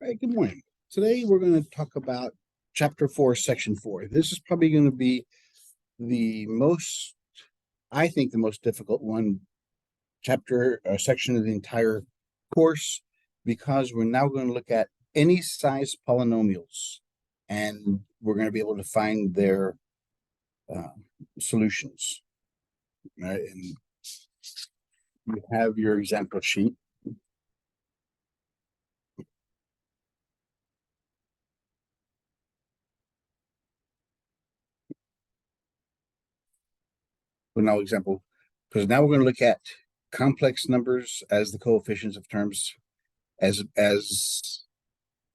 All right, good morning. Today we're going to talk about Chapter 4, Section 4. This is probably going to be the most, I think, the most difficult section of the entire course, because we're now going to look at any size polynomials, and we're going to be able to find their solutions. All right, and you have your example sheet. Well, now example, because now we're going to look at complex numbers as the coefficients of terms, as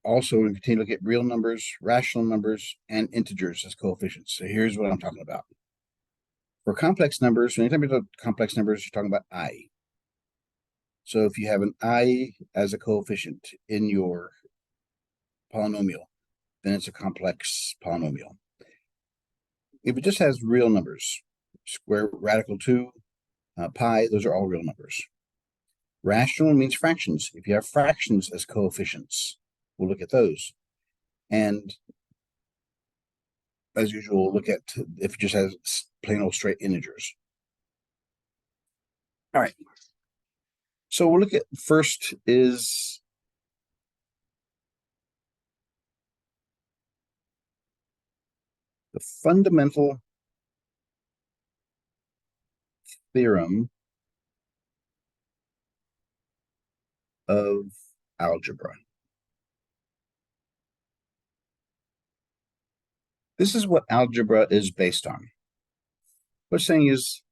also we continue to look at real numbers, rational numbers, and integers as coefficients. So here's what I'm talking about. For complex numbers, anytime you talk complex numbers, you're talking about I. So if you have an I as a coefficient in your polynomial, then it's a complex polynomial. If it just has real numbers, square, radical 2, pi, those are all real numbers. Rational means fractions. If you have fractions as coefficients, we'll look at those. And as usual, we'll look at if it just has plain old straight integers. All right. So we'll look at first is the fundamental theorem of algebra. This is what algebra is based on. What it's saying is,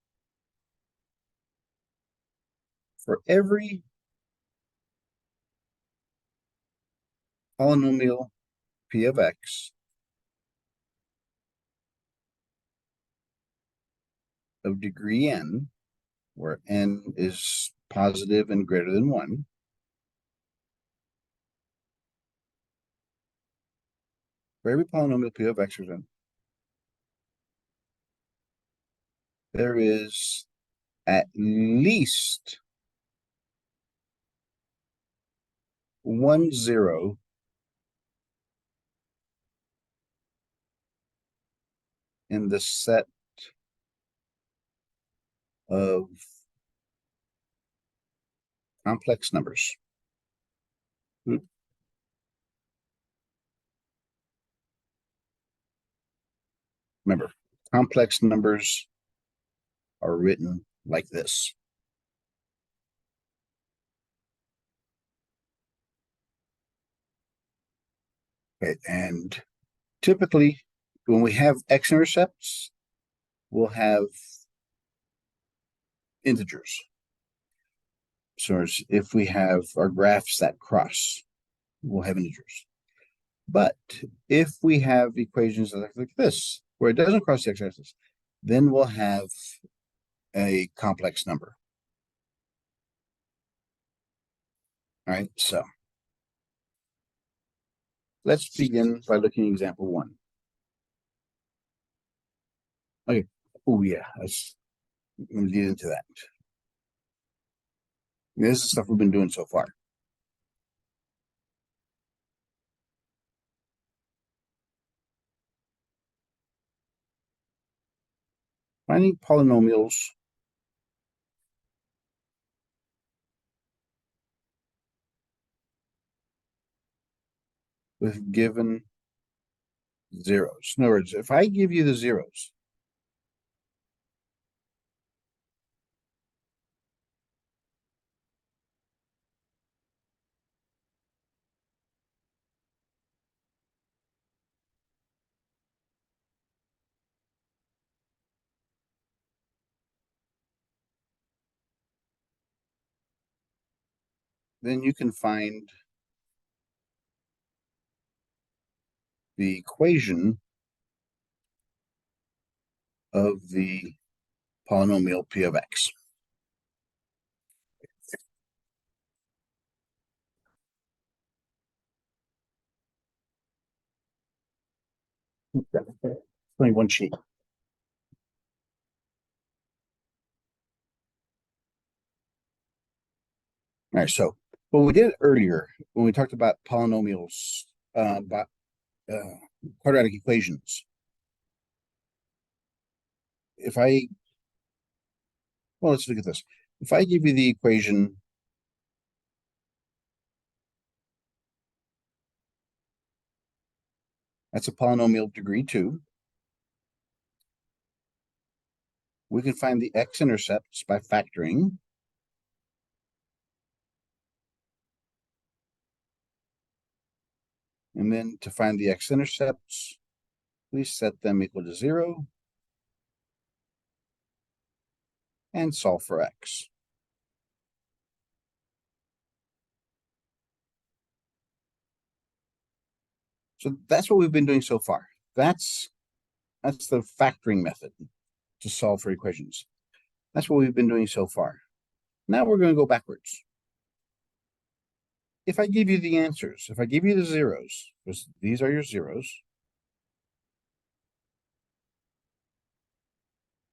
for every polynomial p of x of degree n, where n is positive and greater than 1, for every polynomial p of x, there is at least 1 0 in the set of complex numbers. Remember, complex numbers are written like this. Okay, and typically when we have x-intercepts, we'll have integers. So if we have our graphs that cross, we'll have integers. But if we have equations like this, where it doesn't cross the x-axis, then we'll have a complex number. All right, so let's begin by looking at example 1. Okay, oh yeah, let's get into that. This is stuff we've been doing so far. Finding polynomials with given zeros. In other words, if I give you the zeros, then you can find the equation of the polynomial p of x. Only one sheet. All right, so Well, we did it earlier when we talked about polynomials, about quadratic equations. If I, well, let's look at this. If I give you the equation that's a polynomial of degree 2, we can find the x-intercepts by factoring. And then to find the x-intercepts, we set them equal to 0 and solve for x. So that's what we've been doing so far. That's the factoring method to solve for equations. That's what we've been doing so far. Now we're going to go backwards. If I give you the answers, if I give you the zeros, because these are your zeros,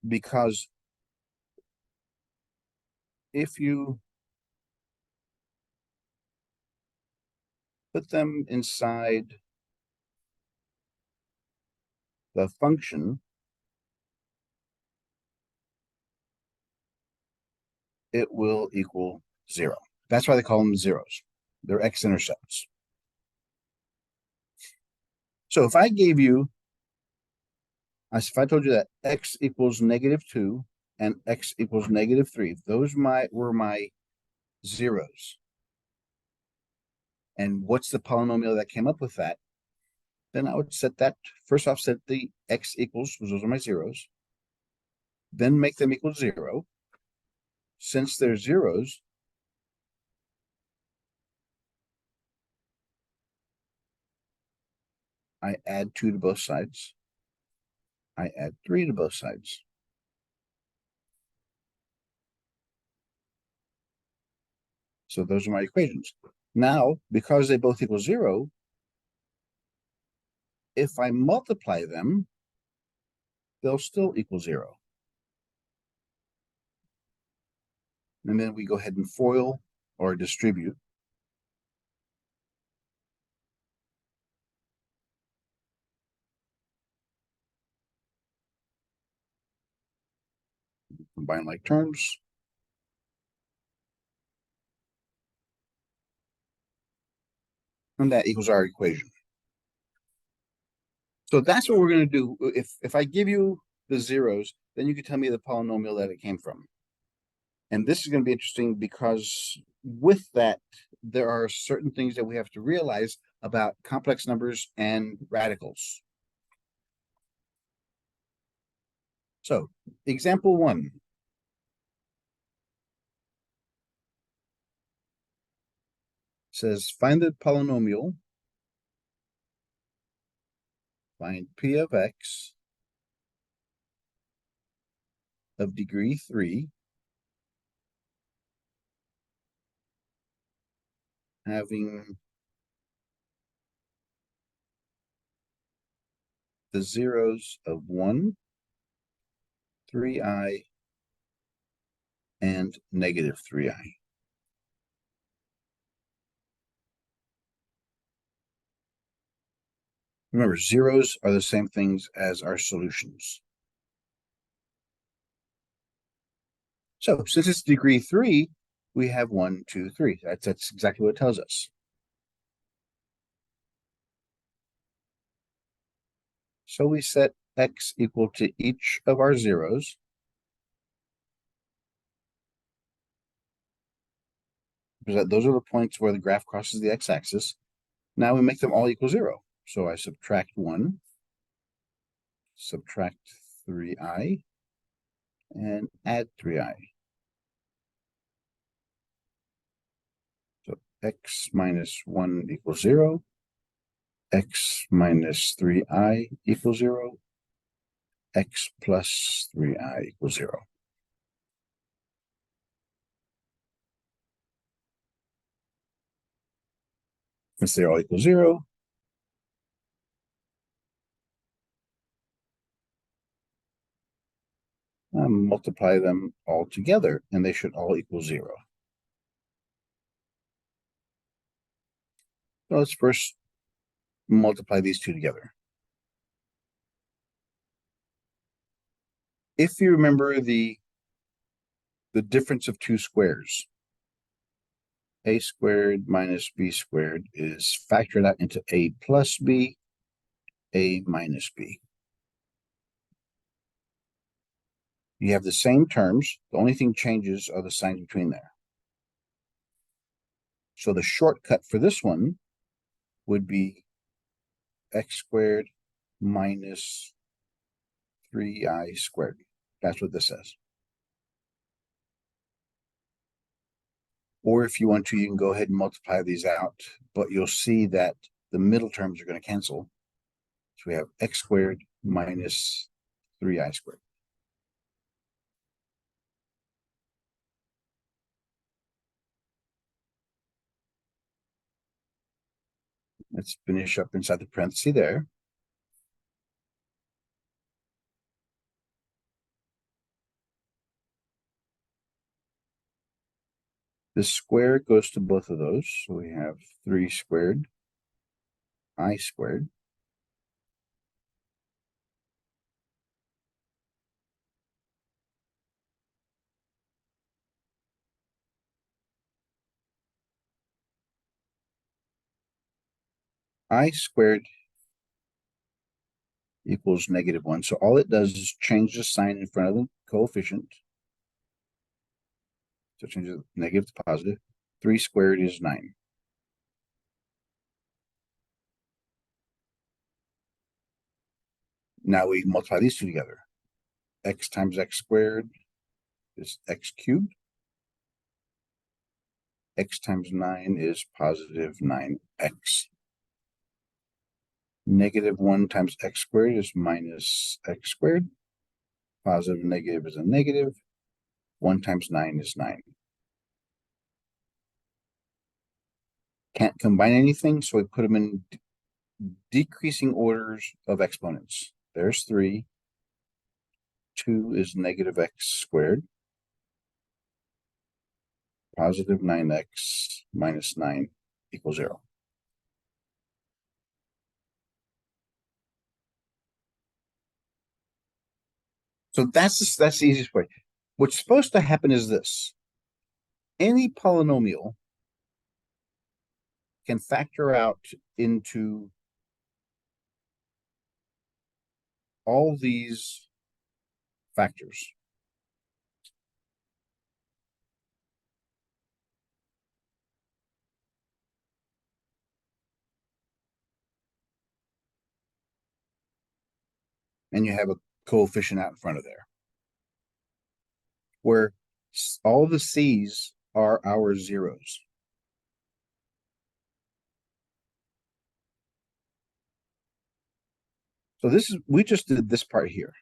because if you put them inside the function, it will equal 0. That's why they call them zeros. They're x-intercepts. So if I gave you, if I told you that x equals -2 and x equals -3, those were my zeros. And what's the polynomial that came up with that? Then I would set that, first off, set the x equals, because those are my zeros, then make them equal 0. Since they're zeros, I add 2 to both sides. I add 3 to both sides. So those are my equations. Now, because they both equal 0, if I multiply them, they'll still equal 0. And then we go ahead and FOIL or distribute. Combine like terms. And that equals our equation. So that's what we're going to do. If I give you the zeros, then you can tell me the polynomial that it came from. And this is going to be interesting because with that, there are certain things that we have to realize about complex numbers and radicals. So, example 1. Says, find the polynomial, find p of x of degree 3, having the zeros of 1, 3i, and -3i. Remember, zeros are the same things as our solutions. So since it's degree 3, we have 1, 2, 3. That's exactly what it tells us. So we set x equal to each of our zeros. Because those are the points where the graph crosses the x-axis. Now we make them all equal 0. So I subtract 1, subtract 3i, and add 3i. So x minus 1 equals 0. X minus 3i equals 0. X plus 3i equals 0. Since they all equal 0, multiply them all together, and they should all equal 0. So let's first multiply these two together. If you remember the difference of two squares, a squared minus b squared is factored out into a plus b, a minus b. You have the same terms. The only thing changes are the signs between there. So the shortcut for this one would be x squared minus 3i squared. That's what this says. Or if you want to, you can go ahead and multiply these out, but you'll see that the middle terms are going to cancel. So we have x squared minus 3i squared. Let's finish up inside the parenthesis there. The square goes to both of those. So we have 3 squared, I squared. I squared equals -1. So all it does is change the sign in front of the coefficient. So change the negative to positive. 3 squared is 9. Now we multiply these two together. X times x squared is x cubed. X times 9 is positive 9x. -1 times x squared is minus x squared. Positive negative is a negative. 1 times 9 is 9. Can't combine anything, so we put them in decreasing orders of exponents. There's 3. 2 is negative x squared. Positive 9x minus 9 equals 0. So that's the easiest way. What's supposed to happen is this. Any polynomial can factor out into all these factors. And you have a coefficient out in front of there, where all the c's are our zeros. So we just did this part here.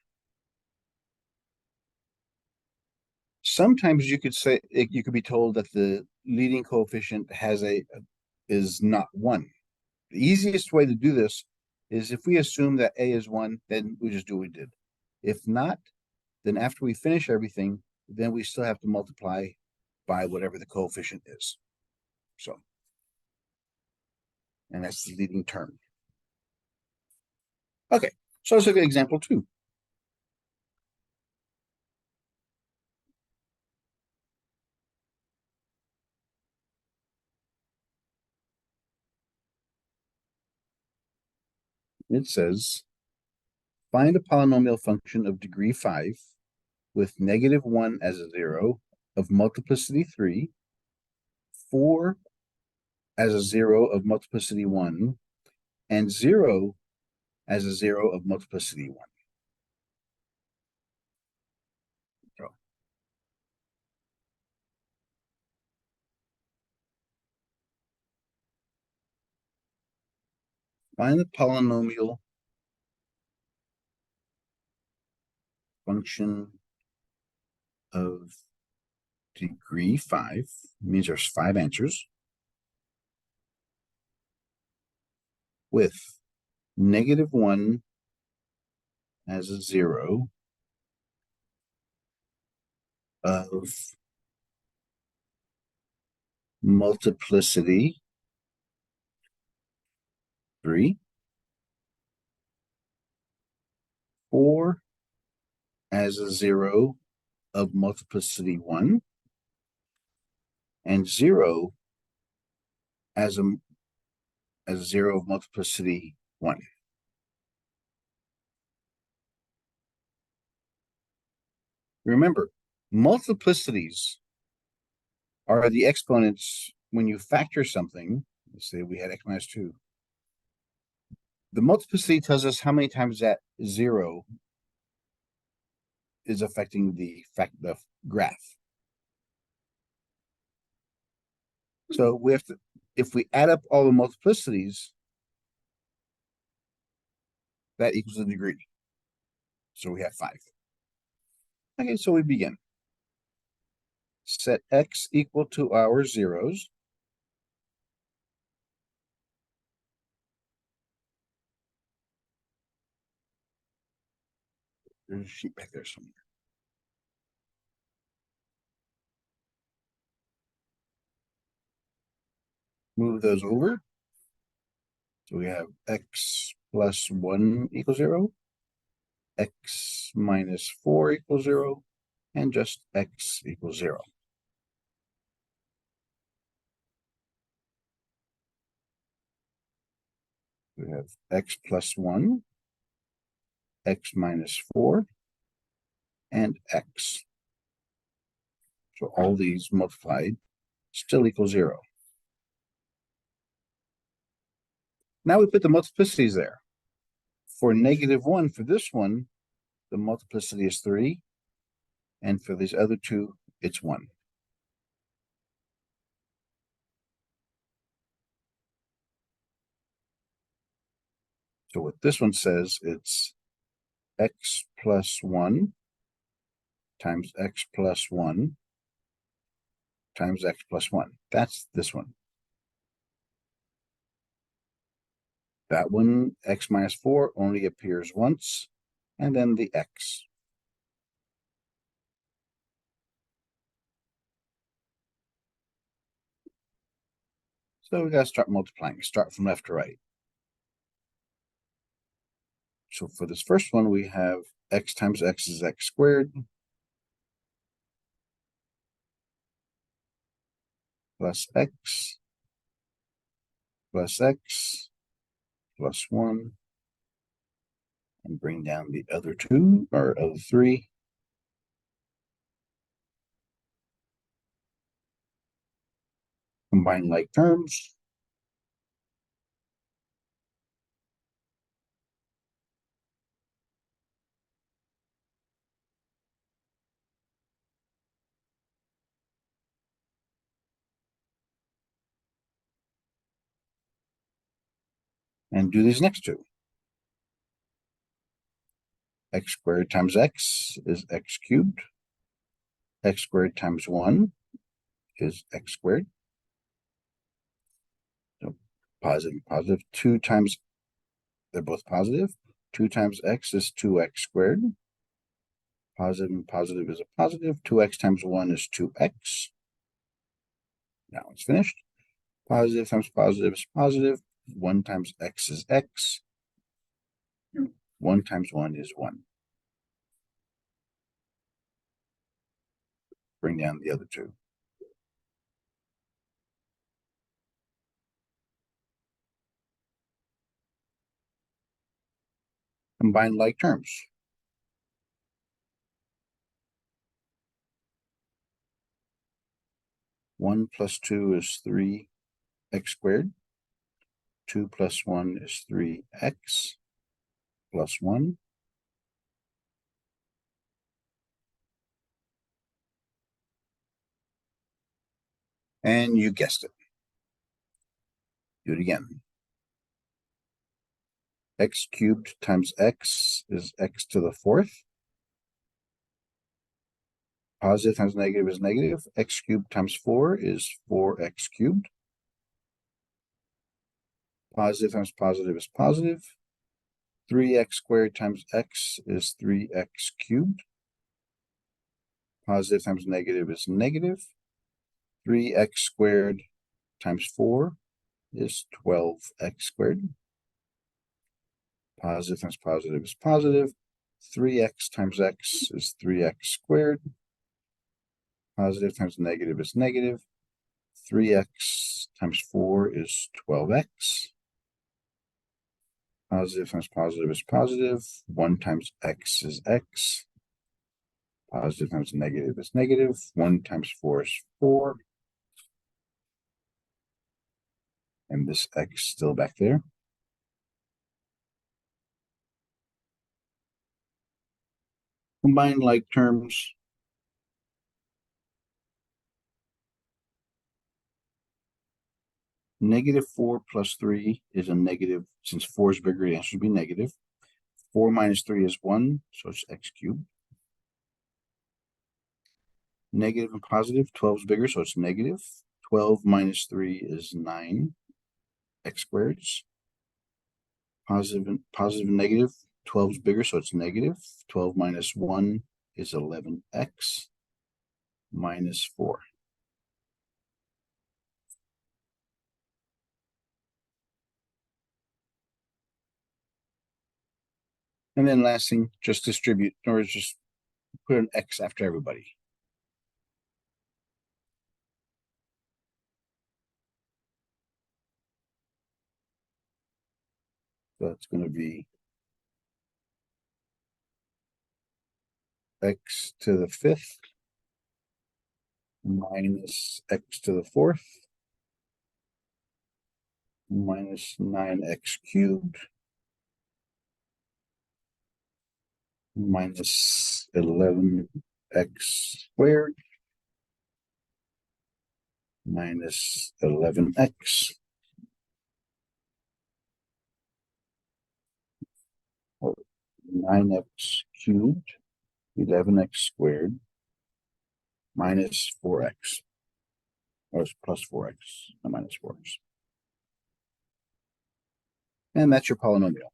Sometimes you could say, you could be told that the leading coefficient is not 1. The easiest way to do this is if we assume that a is 1, then we just do what we did. If not, then after we finish everything, then we still have to multiply by whatever the coefficient is. So, and that's the leading term. Okay, so let's look at example 2. It says, find a polynomial function of degree 5 with -1 as a 0 of multiplicity 3, 4 as a 0 of multiplicity 1, and 0 as a 0 of multiplicity 1. So, find the polynomial function of degree 5, means there's 5 answers, with -1 as a 0 of multiplicity 3, 4 as a 0 of multiplicity 1, and 0 as a 0 of multiplicity 1. Remember, multiplicities are the exponents when you factor something. Let's say we had x minus 2. The multiplicity tells us how many times that 0 is affecting the graph. So we have to, if we add up all the multiplicities, that equals the degree. So we have 5. Okay, so we begin. Set x equal to our zeros. There's a sheet back there somewhere. Move those over. So we have x plus 1 equals 0, x minus 4 equals 0, and just x equals 0. We have x plus 1, x minus 4, and x. So all these multiplied still equal 0. Now we put the multiplicities there. For -1, for this one, the multiplicity is 3. And for these other two, it's 1. So what this one says, it's x plus 1 times x plus 1 times x plus 1. That's this one. That one, x minus 4, only appears once, and then the x. So we got to start multiplying, start from left to right. So for this first one, we have x times x is x squared, plus x, plus x, plus 1, and bring down the other 2, or other 3. Combine like terms. And do these next two. X squared times x is x cubed. X squared times 1 is x squared. So positive, positive. 2 times, they're both positive. 2 times x is 2x squared. Positive and positive is a positive. 2x times 1 is 2x. Now it's finished. Positive times positive is positive. 1 times x is x. 1 times 1 is 1. Bring down the other 2. Combine like terms. 1 plus 2 is 3x squared. 2 plus 1 is 3x plus 1. And you guessed it. Do it again. X cubed times x is x to the 4th. Positive times negative is negative. X cubed times 4 is 4x cubed. Positive times positive is positive. 3x squared times x is 3x cubed. Positive times negative is negative. 3x squared times 4 is 12x squared. Positive times positive is positive. 3x times x is 3x squared. Positive times negative is negative. 3x times 4 is 12x. Positive times positive is positive. 1 times x is x. Positive times negative is negative. 1 times 4 is 4. And this x still back there. Combine like terms. Negative 4 plus 3 is a negative. Since 4 is bigger, the answer should be negative. 4 minus 3 is 1, so it's x cubed. Negative and positive, 12 is bigger, so it's negative. 12 minus 3 is 9, x squareds. Positive and negative, 12 is bigger, so it's negative. 12 minus 1 is 11x minus 4. And then last thing, just distribute, or just put an x after everybody. So it's going to be x to the 5th minus x to the 4th minus 9x cubed minus 11x squared minus 11x. 9x cubed, 11x squared, minus 4x. Or it's plus 4x, not minus 4x. And that's your polynomial.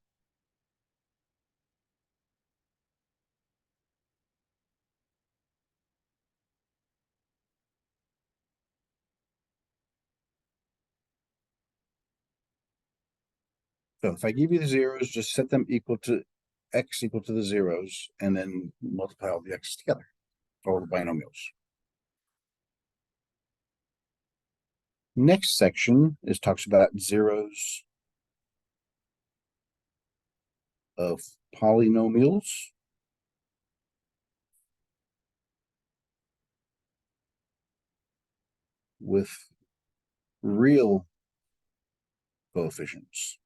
So if I give you the zeros, just set them equal to x equal to the zeros, and then multiply all the x's together, all the binomials. Next section is talks about zeros of polynomials with real coefficients.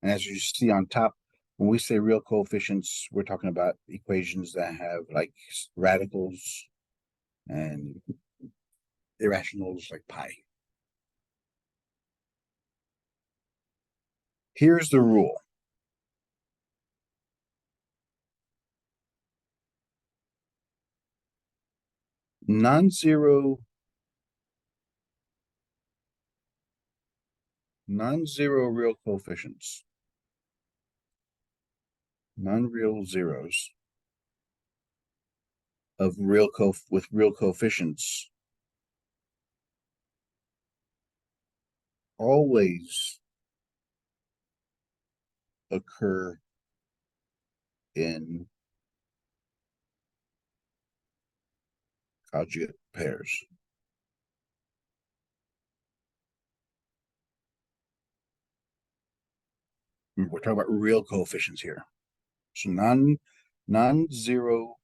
And as you see on top, when we say real coefficients, we're talking about equations that have like radicals and irrationals like pi. Here's the rule. Non-zero real coefficients, non-real zeros of with real coefficients always occur in conjugate pairs. We're talking about real coefficients here. So non-zero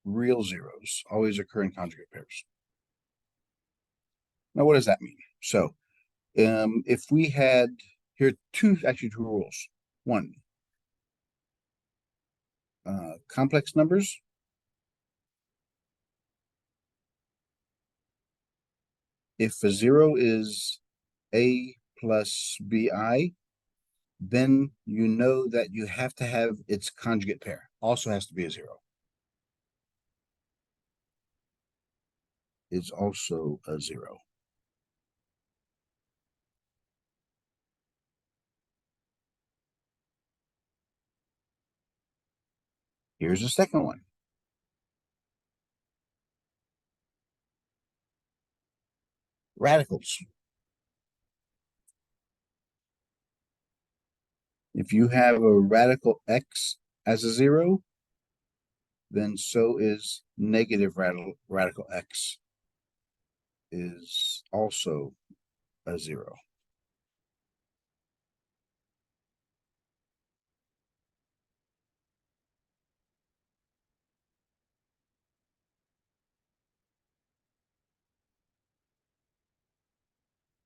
real zeros always occur in conjugate pairs. Now, what does that mean? So if we had here two rules. One, complex numbers. If a zero is a plus bi, then you know that you have to have its conjugate pair. Also has to be a zero. Is also a zero. Here's the second one. radicals. If you have a radical x as a 0, then so is negative radical x is also a 0.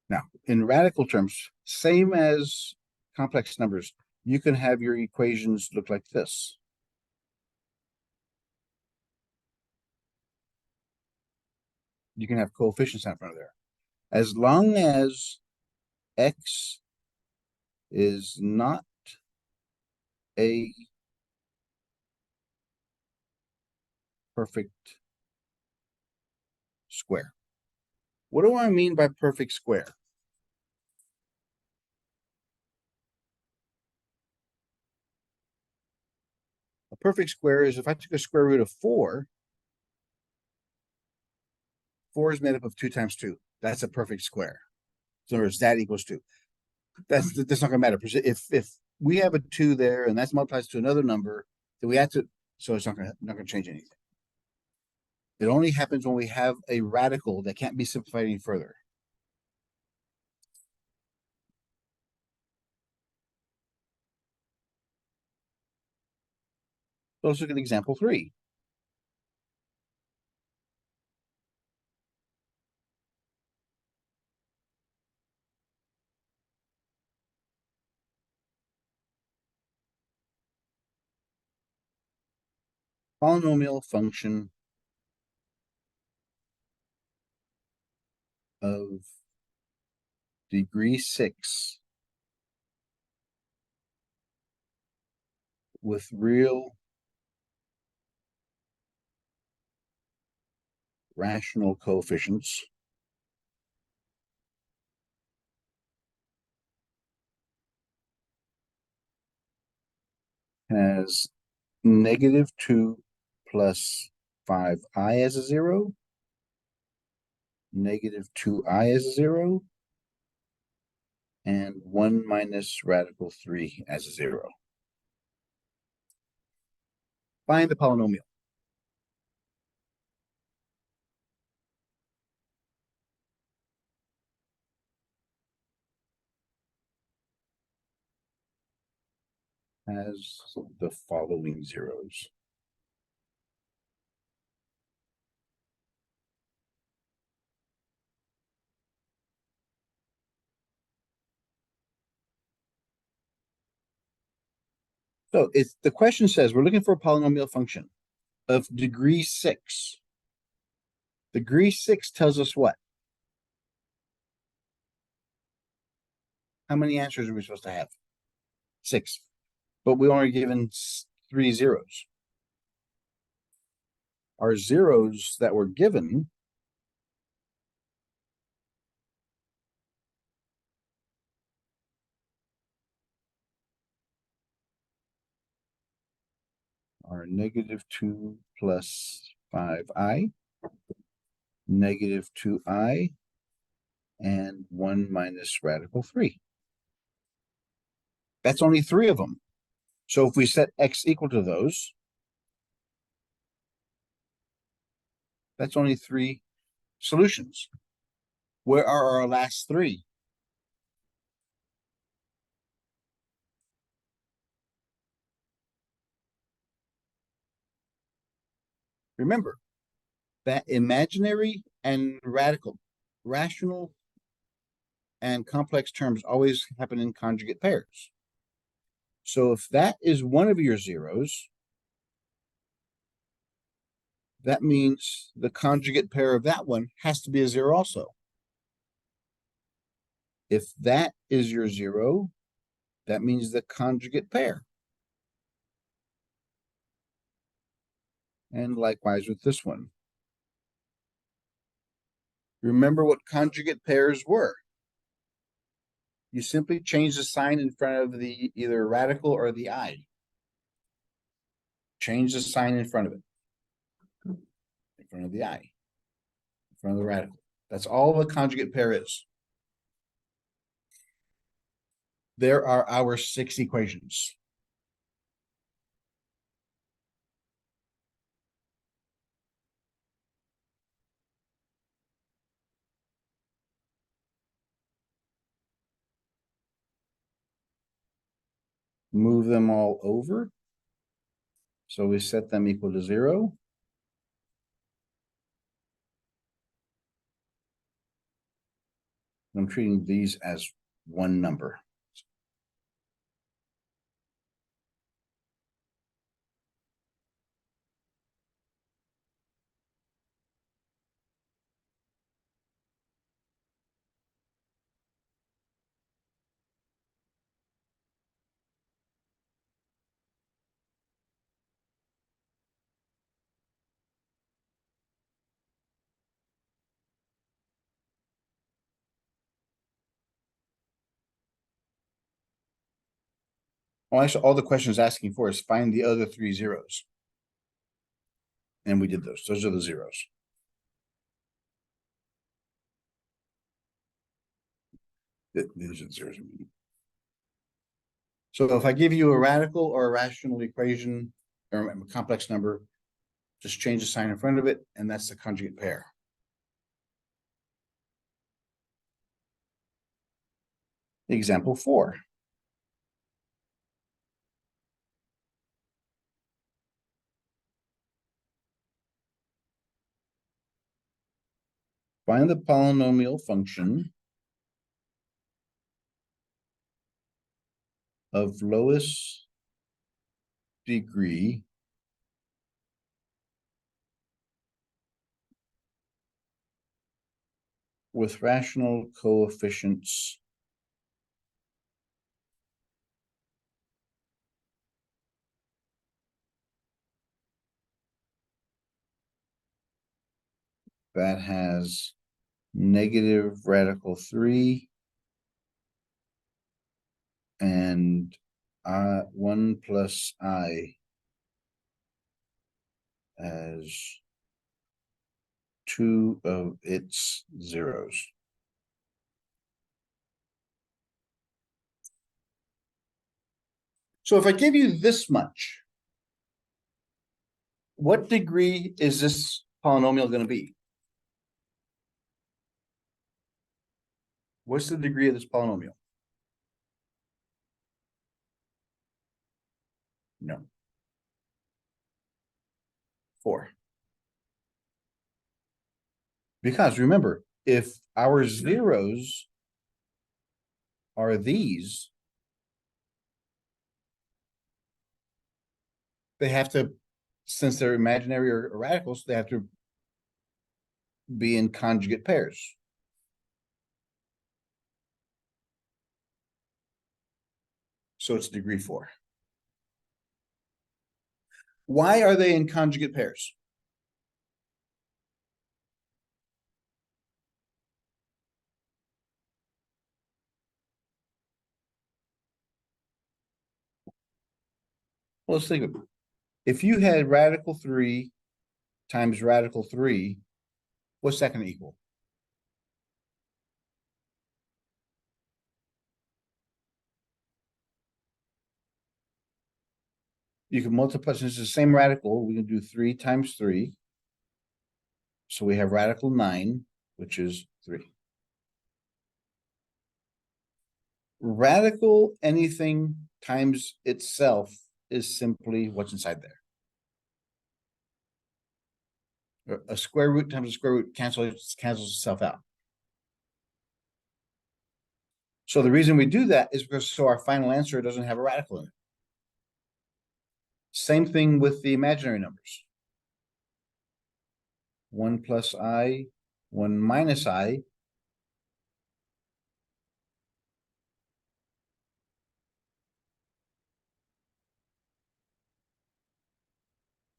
Now, in radical terms, same as complex numbers, you can have your equations look like this. You can have coefficients in front of there. As long as x is not a perfect square. What do I mean by perfect square? A perfect square is if I took a square root of 4, 4 is made up of 2 times 2. That's a perfect square. So in other words, that equals 2. That's not going to matter. If we have a 2 there and that's multiplies to another number, then we have to, so it's not going to change anything. It only happens when we have a radical that can't be simplified any further. So let's look at example 3. Polynomial function of degree 6 with real rational coefficients has -2 plus 5i as a 0, -2i as a 0, and 1 minus radical 3 as a 0. Find the polynomial. Has the following zeros. So it's the question says we're looking for a polynomial function of degree 6. Degree 6 tells us what? How many answers are we supposed to have? 6. But we only given 3 zeros. Our zeros that were given are -2 plus 5i, -2i, and 1 minus radical 3. That's only 3 of them. So if we set x equal to those, that's only 3 solutions. Where are our last 3? Remember that imaginary and rational and complex terms always happen in conjugate pairs. So if that is one of your zeros, that means the conjugate pair of that one has to be a 0 also. If that is your 0, that means the conjugate pair. And likewise with this one. Remember what conjugate pairs were. You simply change the sign in front of the either radical or the I. Change the sign in front of it. In front of the I. In front of the radical. That's all the conjugate pair is. There are our 6 equations. Move them all over. So we set them equal to 0. I'm treating these as one number. Well, actually, all the question is asking for is find the other 3 zeros. And we did those. Those are the zeros. These are the zeros. So if I give you a radical or a rational equation or a complex number, just change the sign in front of it, and that's the conjugate pair. Example 4. Find the polynomial function of lowest degree with rational coefficients that has negative radical 3 and 1 plus I as 2 of its zeros. So if I give you this much, what degree is this polynomial going to be? What's the degree of this polynomial? No. 4. Because remember, if our zeros are these, they have to, since they're imaginary or radicals, they have to be in conjugate pairs. So it's degree 4. Why are they in conjugate pairs? Well, let's think of it. If you had radical 3 times radical 3, what's that going to equal? You can multiply, since it's the same radical, we can do 3 times 3. So we have radical 9, which is 3. Radical anything times itself is simply what's inside there. A square root times a square root cancels itself out. So the reason we do that is because so our final answer doesn't have a radical in it. Same thing with the imaginary numbers. 1 plus I, 1 minus I.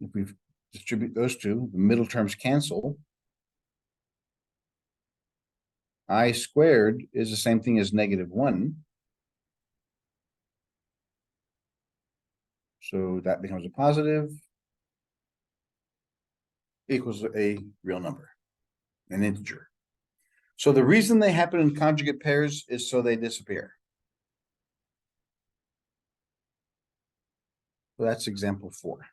If we distribute those two, the middle terms cancel. I squared is the same thing as -1. So that becomes a positive, equals a real number, an integer. So the reason they happen in conjugate pairs is so they disappear. So that's example 4.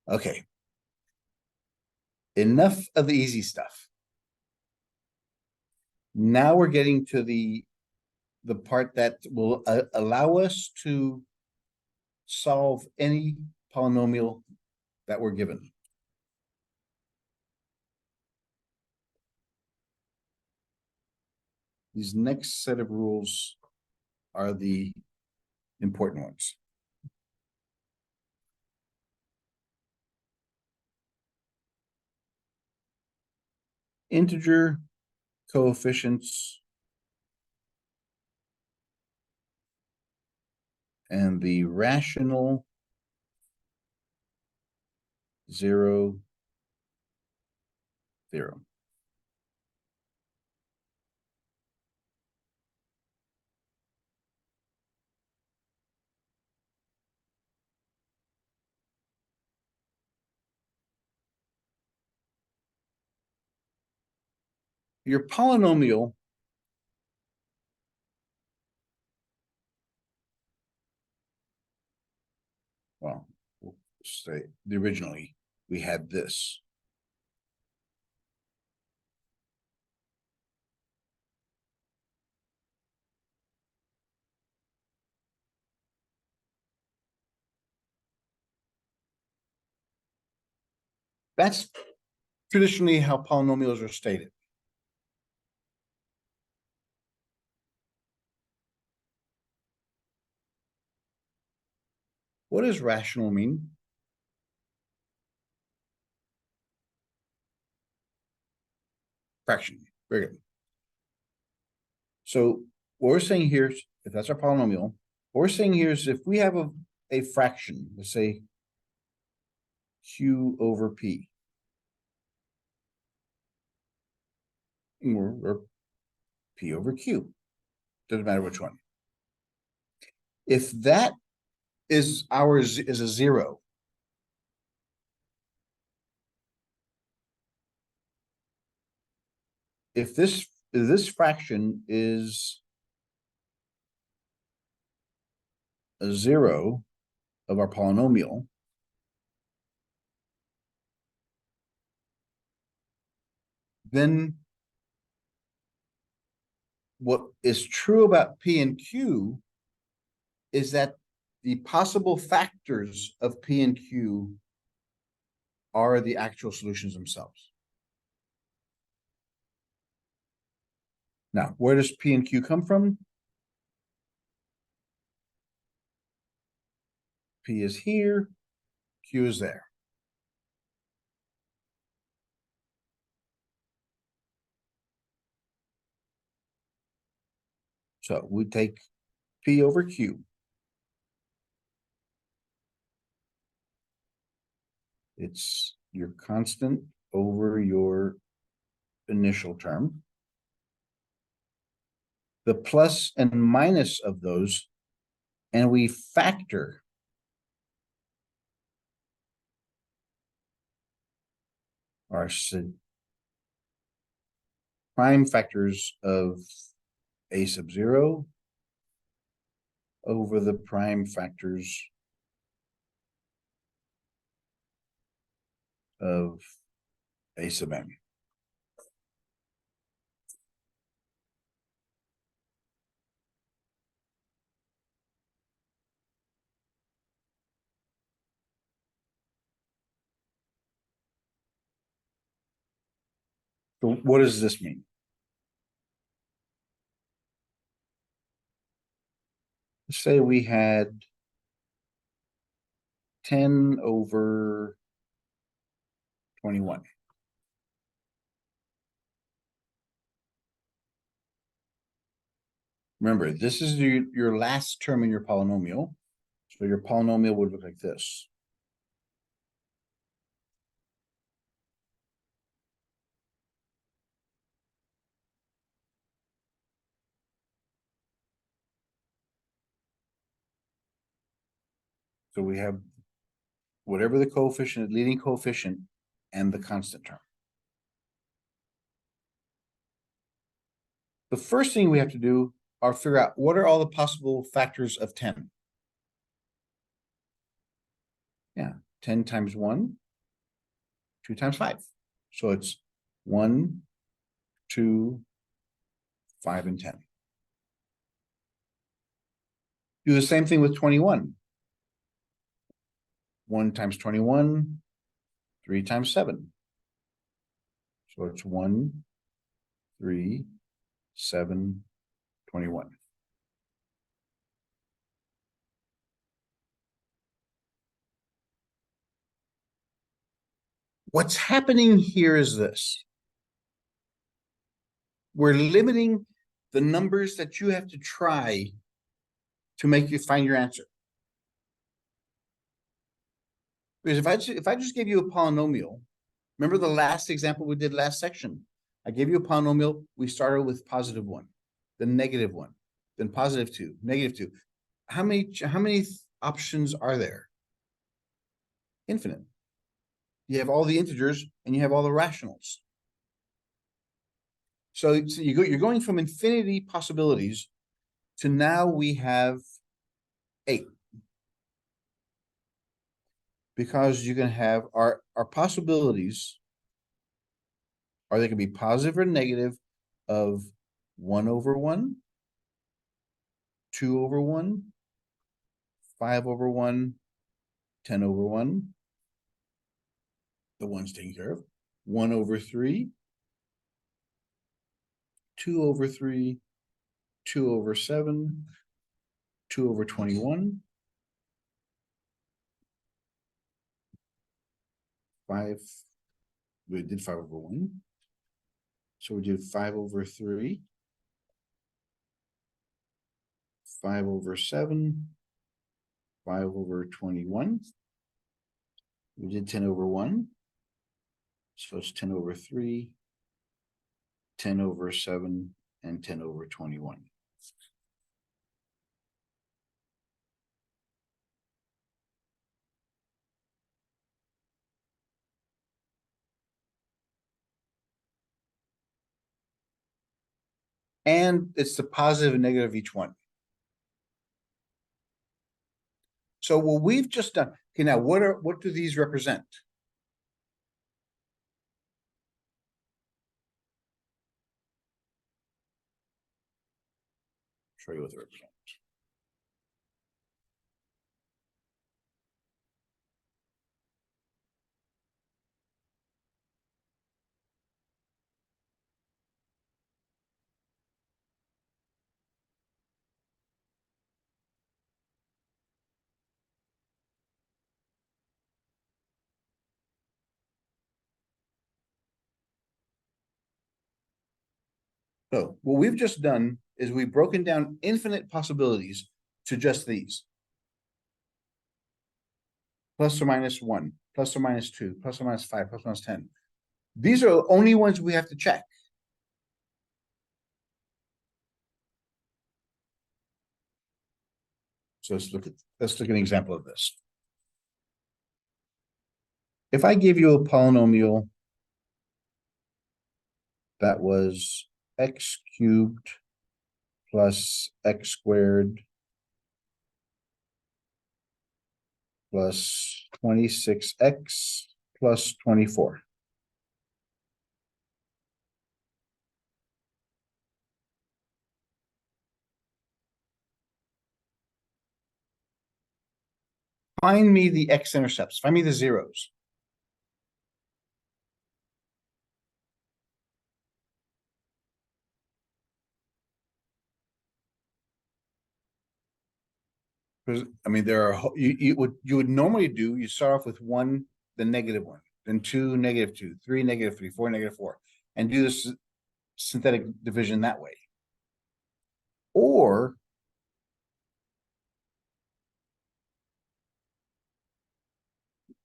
Okay. Enough of the easy stuff. Now we're getting to the part that will allow us to solve any polynomial that we're given. These next set of rules are the important ones. Integer coefficients and the rational 0, 0. Your polynomial well, we'll say originally we had this. That's traditionally how polynomials are stated. What does rational mean? Fraction. Very good. So what we're saying here is, if that's our polynomial, what we're saying here is if we have a fraction, let's say q over p, or p over q, doesn't matter which one. If that is ours is a 0, if this fraction is a 0 of our polynomial, then what is true about p and q is that the possible factors of p and q are the actual solutions themselves. Now, where does p and q come from? P is here, q is there. So we take p over q. It's your constant over your initial term. The plus and minus of those, and we factor our prime factors of a sub 0 over the prime factors of a sub n. So what does this mean? Let's say we had 10 over 21. Remember, this is your last term in your polynomial. So your polynomial would look like this. So we have whatever the coefficient, leading coefficient, and the constant term. The first thing we have to do are figure out what are all the possible factors of 10. Yeah, 10 times 1, 2 times 5. So it's 1, 2, 5, and 10. Do the same thing with 21. 1 times 21, 3 times 7. So it's 1, 3, 7, 21. What's happening here is this. We're limiting the numbers that you have to try to make you find your answer. Because if I just gave you a polynomial, remember the last example we did last section? I gave you a polynomial. We started with +1, then -1, then +2, -2. How many options are there? Infinite. You have all the integers and you have all the rationals. So you're going from infinity possibilities to now we have 8. Because you can have our possibilities are they can be positive or negative of 1/1, 2/1, 5/1, 10/1. The one's taken care of. 1/3, 2/3, 2/7, 2/21, 5. We did 5/1. So we did 5/3, 5/7, 5/21. We did 10/1. So it's 10/3, 10/7, and 10/21. And it's the positive and negative of each one. So what we've just done, okay, now what do these represent? Show you what they represent. So what we've just done is we've broken down infinite possibilities to just these. ±1, ±2, ±5, ±10. These are the only ones we have to check. So let's look at an example of this. If I give you a polynomial that was x cubed plus x squared plus 26x plus 24. Find me the x-intercepts. Find me the zeros. Because I mean, there are you would normally do. You start off with 1, then -1, then 2, -2, 3, -3, 4, -4, and do this synthetic division that way. Or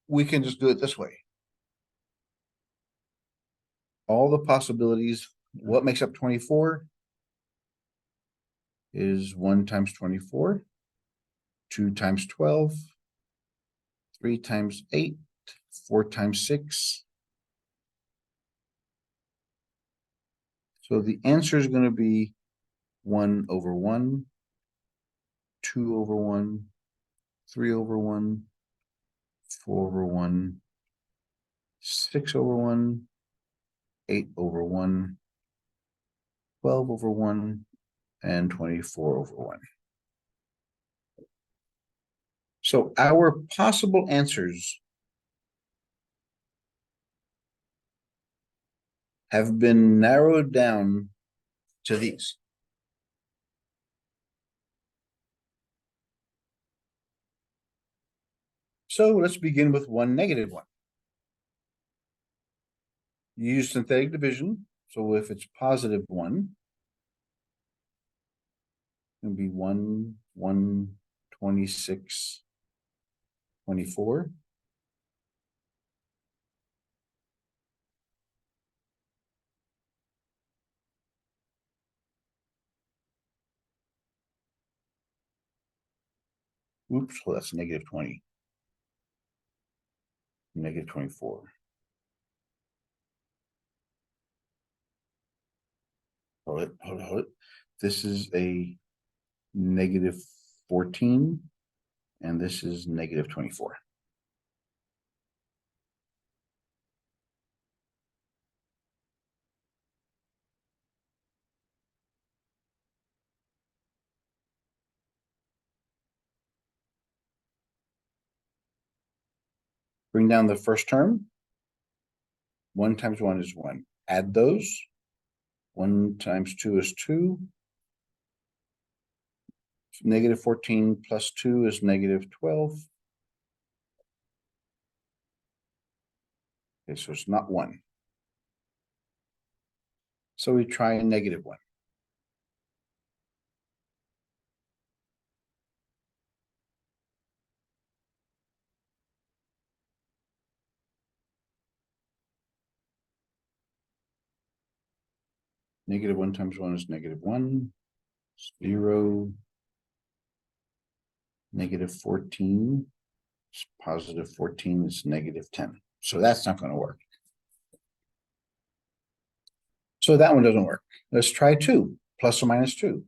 we can just do it this way. All the possibilities. What makes up 24 is 1 times 24, 2 times 12, 3 times 8, 4 times 6. So the answer is going to be 1 over 1, 2 over 1, 3 over 1, 4 over 1, 6 over 1, 8 over 1, 12 over 1, and 24 over 1. So our possible answers have been narrowed down to these. So let's begin with 1, -1. You use synthetic division. So if it's positive 1, it will be 1, 1, 26, 24. Oops, well, that's negative 20. Negative 24. Hold it, hold it, hold it. This is a negative 14, and this is negative 24. Bring down the first term. 1 times 1 is 1. Add those. 1 times 2 is 2. Negative 14 plus 2 is negative 12. Okay, so it's not 1. So we try a negative 1. Negative 1 times 1 is negative 1. 0. Negative 14. Positive 14 is negative 10. So that's not going to work. So that one doesn't work. Let's try 2, plus or minus 2.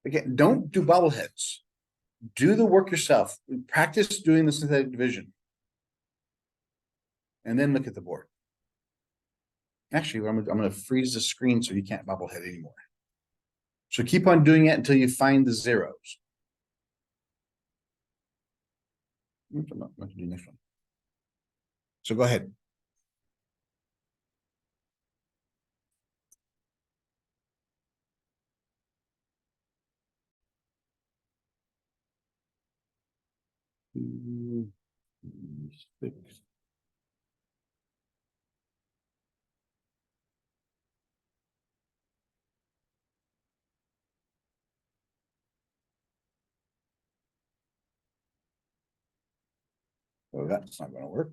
Again, don't do bobbleheads. Do the work yourself. Practice doing the synthetic division. And then look at the board. Actually, I'm going to freeze the screen so you can't bobblehead anymore. So keep on doing it until you find the zeros. I'm going to do next one. So go ahead. Two, 6. Oh, that's not going to work.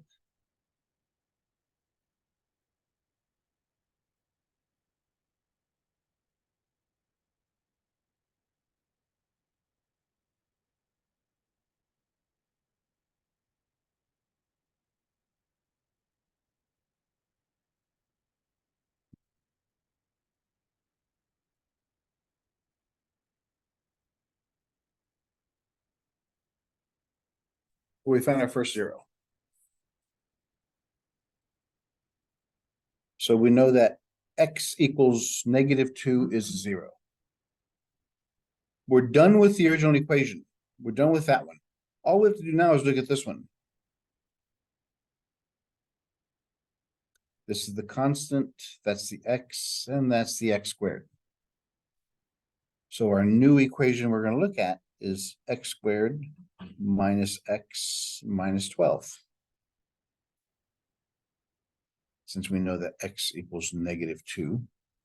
Well, we found our first zero. So we know that x equals negative 2 is 0. We're done with the original equation. We're done with that one. All we have to do now is look at this one. This is the constant, that's the x, and that's the x squared. So our new equation we're going to look at is x squared minus x minus 12. Since we know that x equals negative 2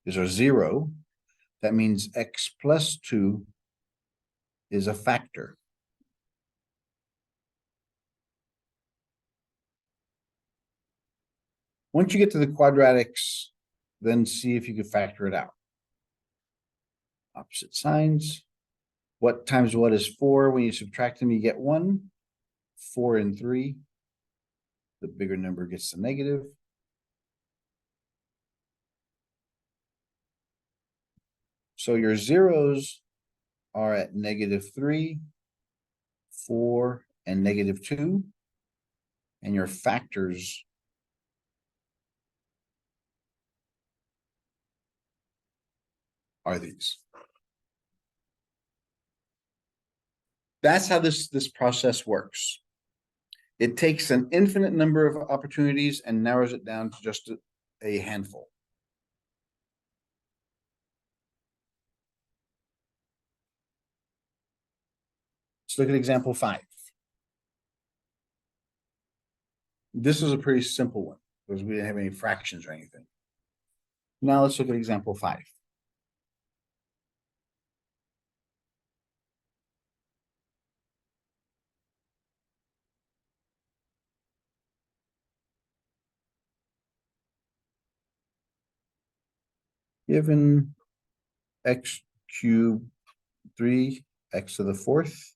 is our 0, that means x plus 2 is a factor. Once you get to the quadratics, then see if you can factor it out. Opposite signs. What times what is 4? When you subtract them, you get 1. 4 and 3. The bigger number gets the negative. So your zeros are at -3, 4, and -2. And your factors are these. That's how this process works. It takes an infinite number of opportunities and narrows it down to just a handful. Let's look at example 5. This is a pretty simple one because we didn't have any fractions or anything. Now let's look at example 5. Given x cubed 3 x to the 4th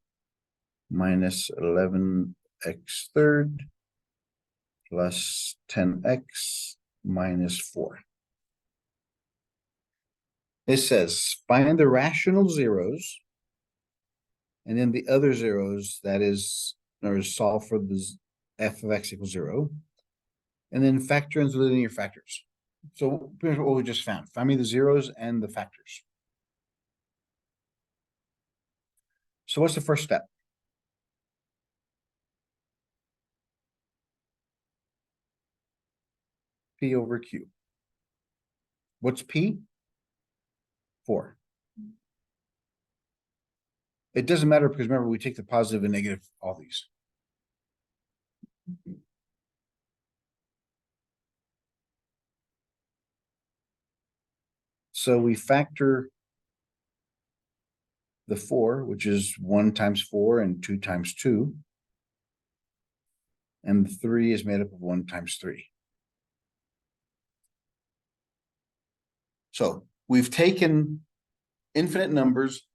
minus 11x third plus 10x minus 4. It says find the rational zeros and then the other zeros, that is, or solve for the f of x equals 0, and then factor in the linear factors. So here's what we just found. Find me the zeros and the factors. So what's the first step? P over Q. What's P? 4. It doesn't matter because remember, we take the positive and negative, all these. So we factor the 4, which is 1 times 4 and 2 times 2. And 3 is made up of 1 times 3. So we've taken infinite numbers.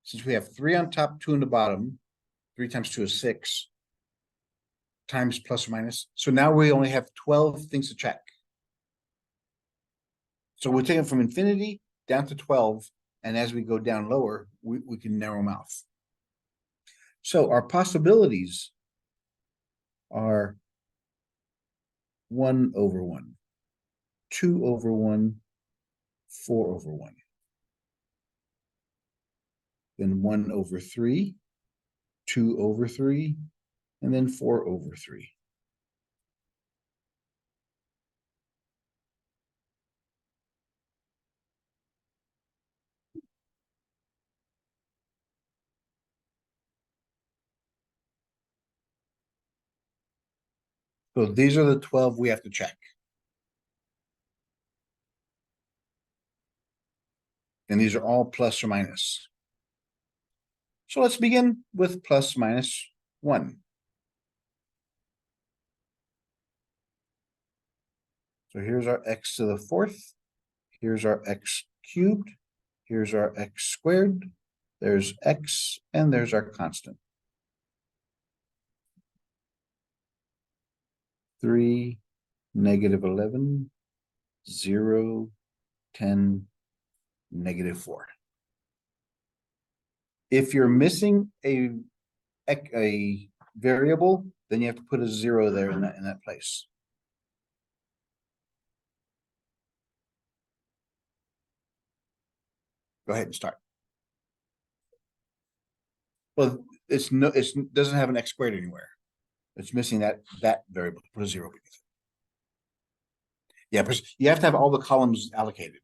Since we have 3 on top, 2 on the bottom, 3 times 2 is 6, times plus or minus. So now we only have 12 things to check. So we're taking from infinity down to 12, and as we go down lower, we can narrow them out. So our possibilities are 1 over 1, 2 over 1, 4 over 1. Then 1 over 3, 2 over 3, and then 4 over 3. So these are the 12 we have to check. And these are all plus or minus. So let's begin with plus minus 1. So here's our x to the 4th. Here's our x cubed. Here's our x squared. There's x, and there's our constant. 3, -11, 0, 10, -4. If you're missing a variable, then you have to put a 0 there in that place. Go ahead and start. Well, it doesn't have an x squared anywhere. It's missing that variable. Put a 0 beneath it. Yeah, you have to have all the columns allocated.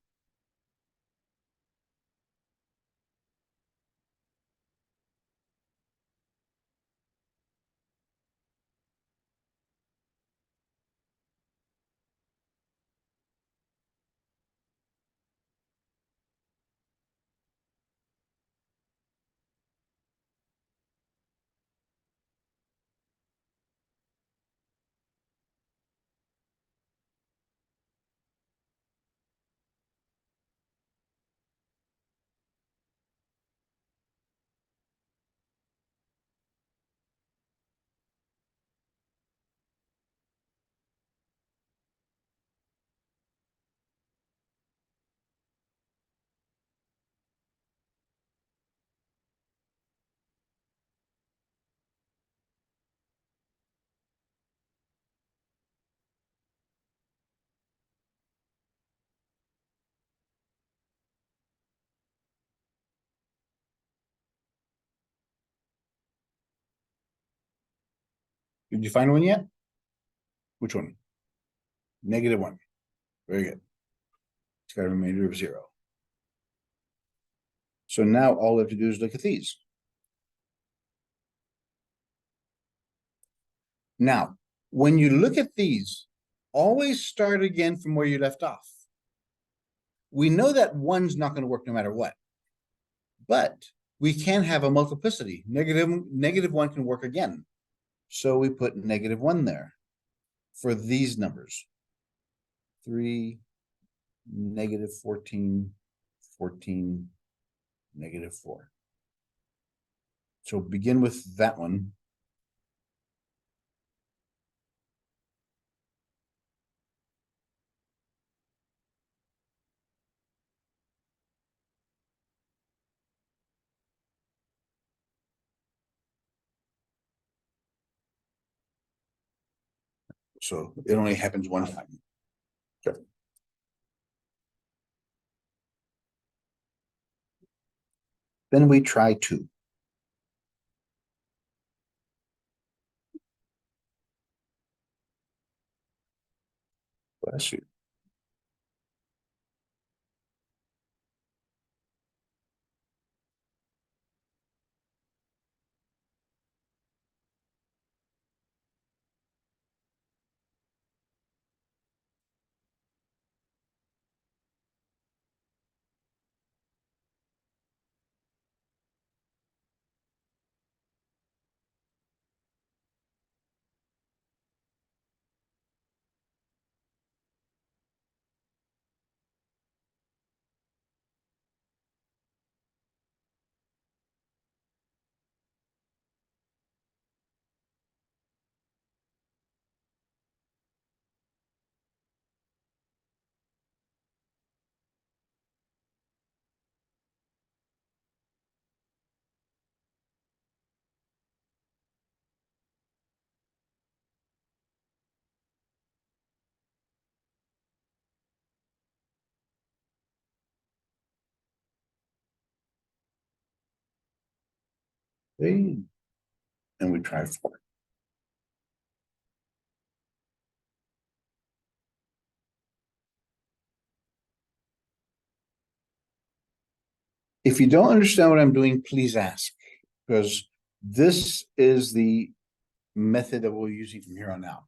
Did you find one yet? Which one? -1. Very good. It's got a remainder of 0. So now all we have to do is look at these. Now, when you look at these, always start again from where you left off. We know that 1's not going to work no matter what, but we can have a multiplicity. -1 can work again. So we put -1 there for these numbers. 3, -14, 14, -4. So begin with that one. So it only happens one time. Okay. Then we try 2. Bless you. Okay. And we try 4. If you don't understand what I'm doing, please ask, because this is the method that we're using from here on out.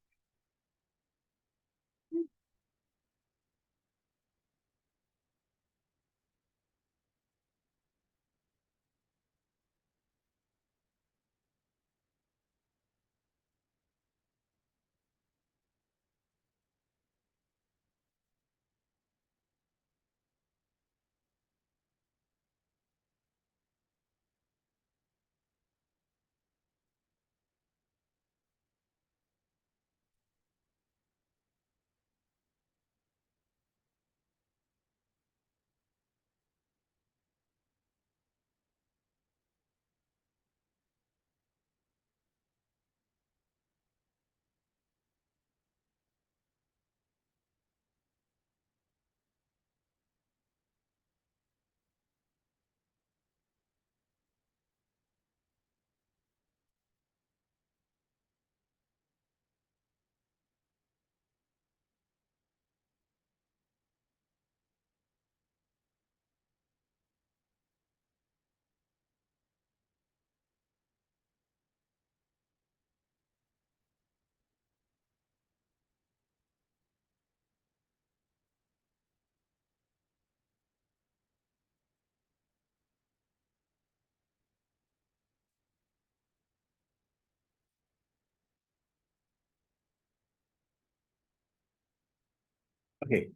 Okay,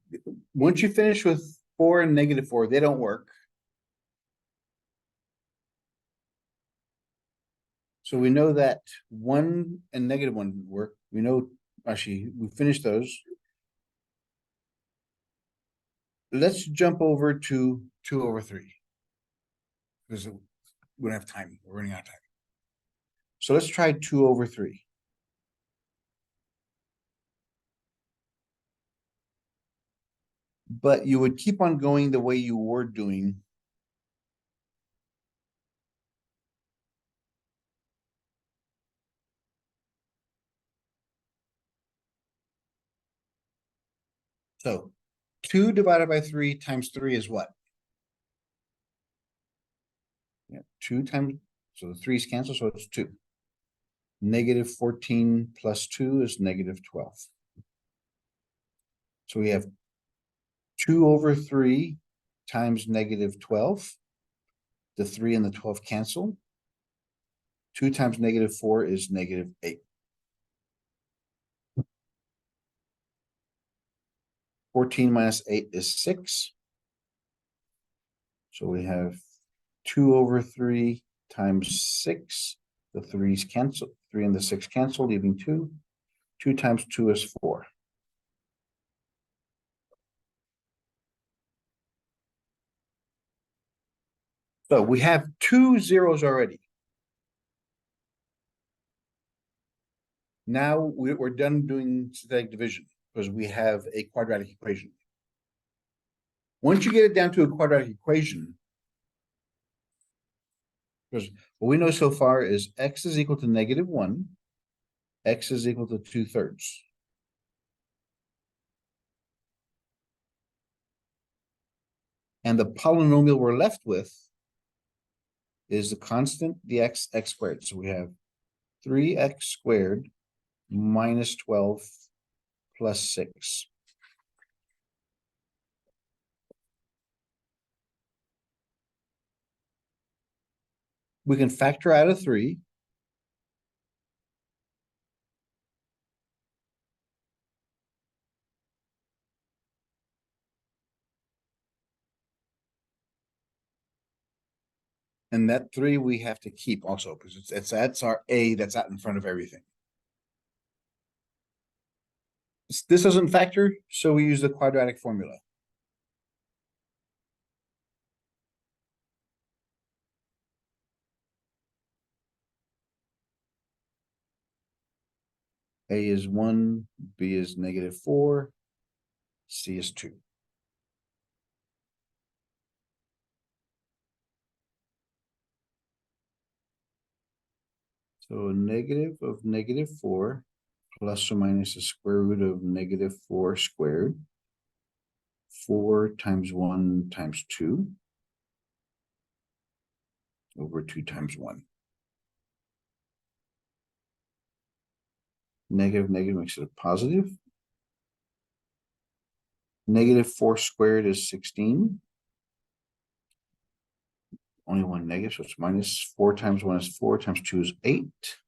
once you finish with 4 and -4, they don't work. So we know that 1 and -1 work. We know, actually, we finished those. Let's jump over to 2/3. Because we don't have time. We're running out of time. So let's try 2/3. But you would keep on going the way you were doing. So 2 divided by 3 times 3 is what? Yeah, 2 times, so the 3's cancel, so it's 2. Negative 14 plus 2 is negative 12. So we have 2 over 3 times negative 12. The 3 and the 12 cancel. 2 times negative 4 is negative 8. 14 minus 8 is 6. So we have 2 over 3 times 6. The 3's cancel. 3 and the 6 cancel, leaving 2. 2 times 2 is 4. So we have 2 zeros already. Now we're done doing synthetic division because we have a quadratic equation. Once you get it down to a quadratic equation, because what we know so far is x is equal to negative 1, x is equal to 2/3. And the polynomial we're left with is the constant, the x squared. So we have 3x squared minus 12 plus 6. We can factor out a 3. And that 3 we have to keep also because that's our a that's out in front of everything. This doesn't factor, so we use the quadratic formula. A is 1, B is negative 4, C is 2. So a negative of negative 4 plus or minus the square root of negative 4 squared. 4 times 1 times 2 over 2 times 1. Negative, negative makes it a positive. Negative 4 squared is 16. Only one negative, so it's minus 4 times 1 is 4 times 2 is 8.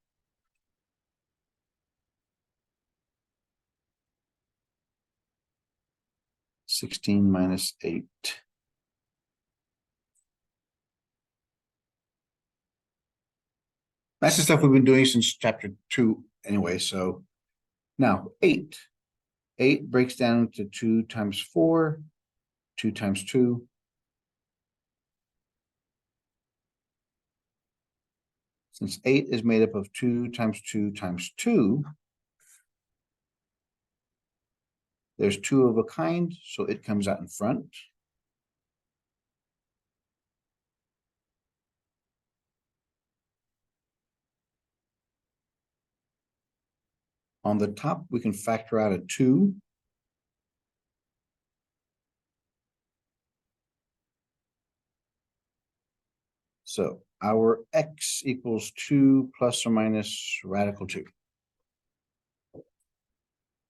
(16 minus 8). That's the stuff we've been doing since chapter 2 anyway. So now 8. 8 breaks down to 2 times 4, 2 times 2. Since 8 is made up of 2 times 2 times 2, there's 2 of a kind, so it comes out in front. On the top, we can factor out a 2. So our x equals 2 plus or minus radical 2.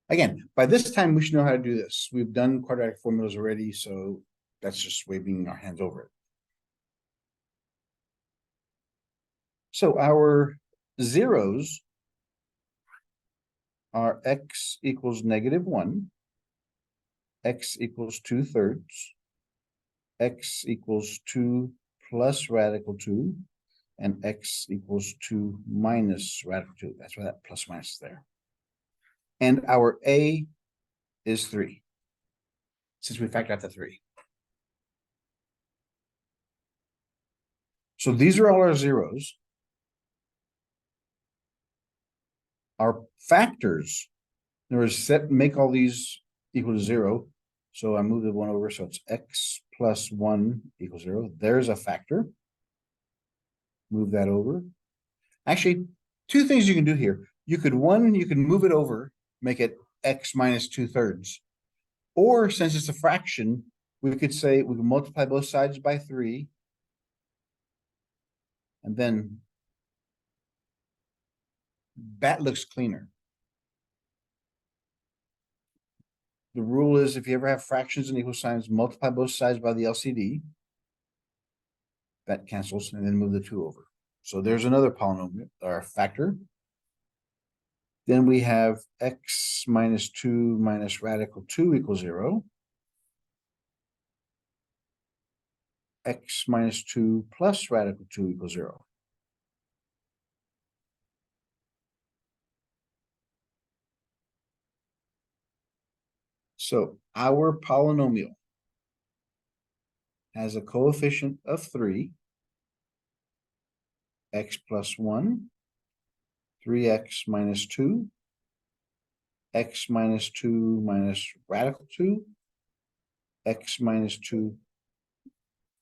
Again, by this time, we should know how to do this. We've done quadratic formulas already, so that's just waving our hands over it. So our zeros are x equals negative 1, x equals 2/3, x equals 2 plus radical 2, and x equals 2 minus radical 2. That's why that plus minus is there. And our a is 3, since we factored out the 3. So these are all our zeros. Our factors, in other words, make all these equal to 0. So I move the 1 over, so it's x plus 1 equals 0. There's a factor. Move that over. Actually, 2 things you can do here. You could move it over, make it x minus 2/3. Or since it's a fraction, we could say we can multiply both sides by 3. And then that looks cleaner. The rule is if you ever have fractions and equal signs, multiply both sides by the LCD. That cancels, and then move the 2 over. So there's another polynomial or factor. Then we have x minus 2 minus radical 2 equals 0. X minus 2 plus radical 2 equals 0. So our polynomial has a coefficient of 3, x plus 1, 3x minus 2, x minus 2 minus radical 2, x minus 2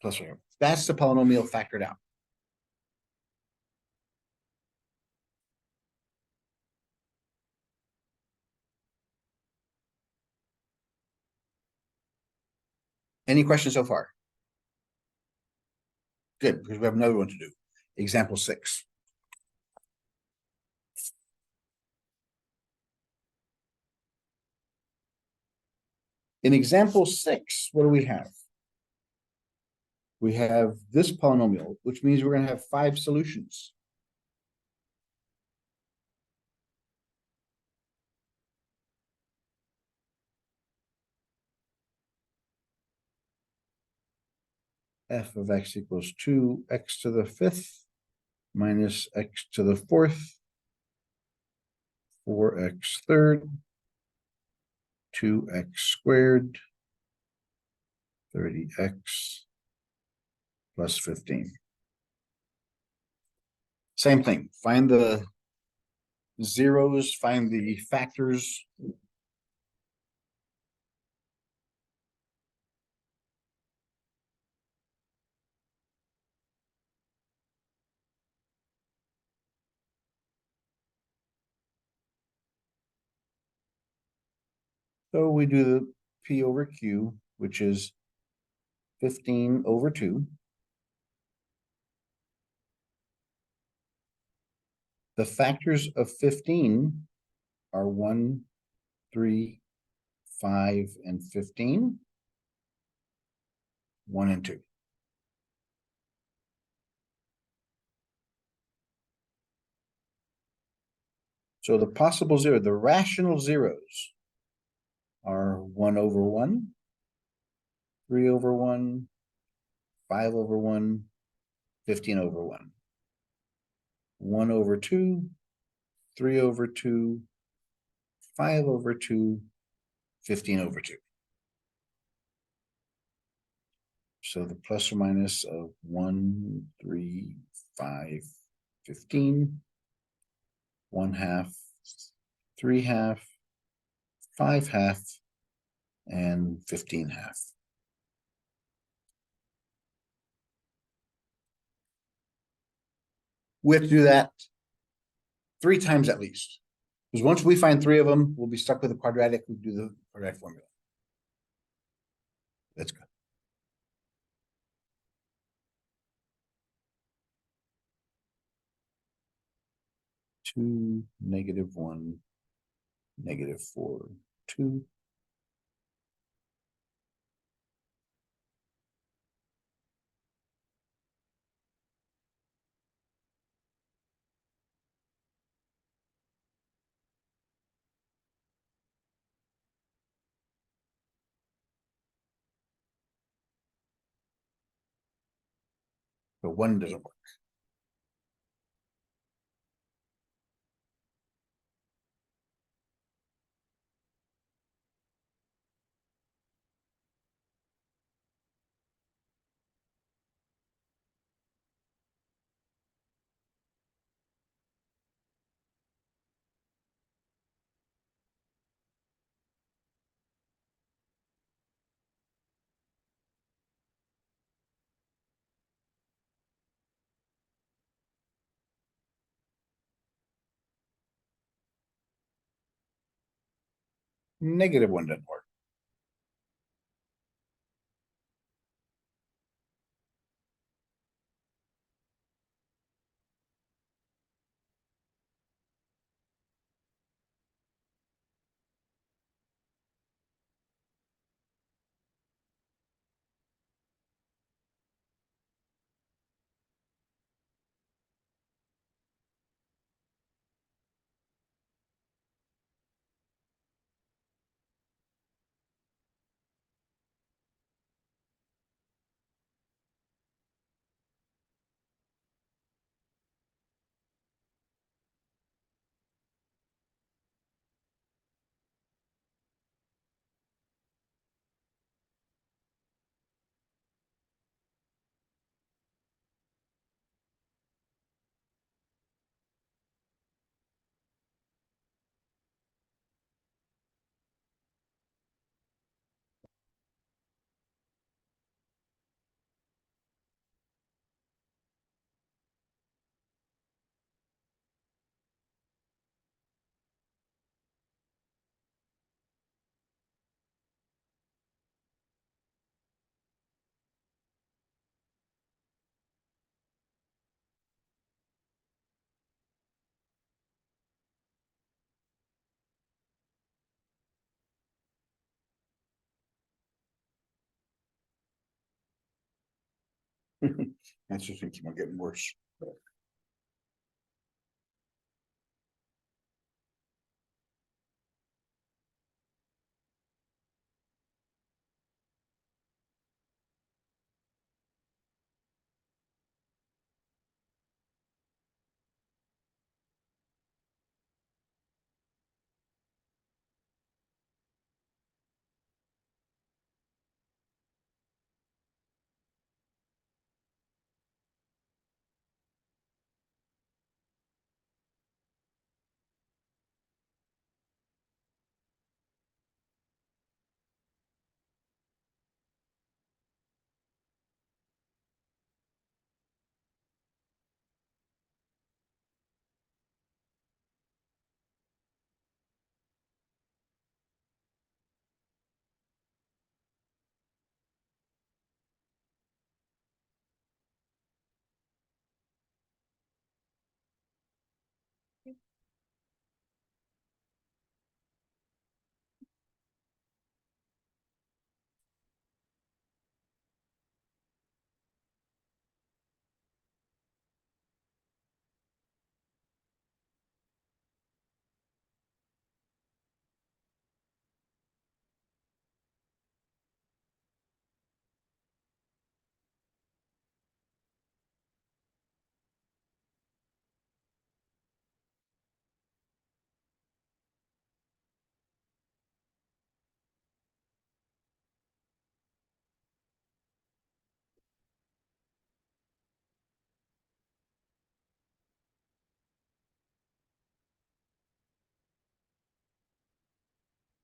plus 0. That's the polynomial factored out. Any questions so far? Good, because we have another one to do. Example 6. In example 6, what do we have? We have this polynomial, which means we're going to have 5 solutions. F of x equals 2x to the 5th minus x to the 4th, 4x third, 2x squared, 30x plus 15. Same thing. Find the zeros, find the factors. So we do the P over Q, which is 15 over 2. The factors of 15 are 1, 3, 5, and 15. 1 and 2. So the possible zero, the rational zeros are 1 over 1, 3 over 1, 5 over 1, 15 over 1. 1 over 2, 3 over 2, 5 over 2, 15 over 2. So the plus or minus of 1, 3, 5, 15, 1 half, 3 half, 5 half, and 15 half. We have to do that 3 times at least. Because once we find 3 of them, we'll be stuck with a quadratic. We do the quadratic formula. Let's go. Two, -1, -4, 2. But 1 doesn't work. -1 doesn't work. That's just gonna keep on getting worse.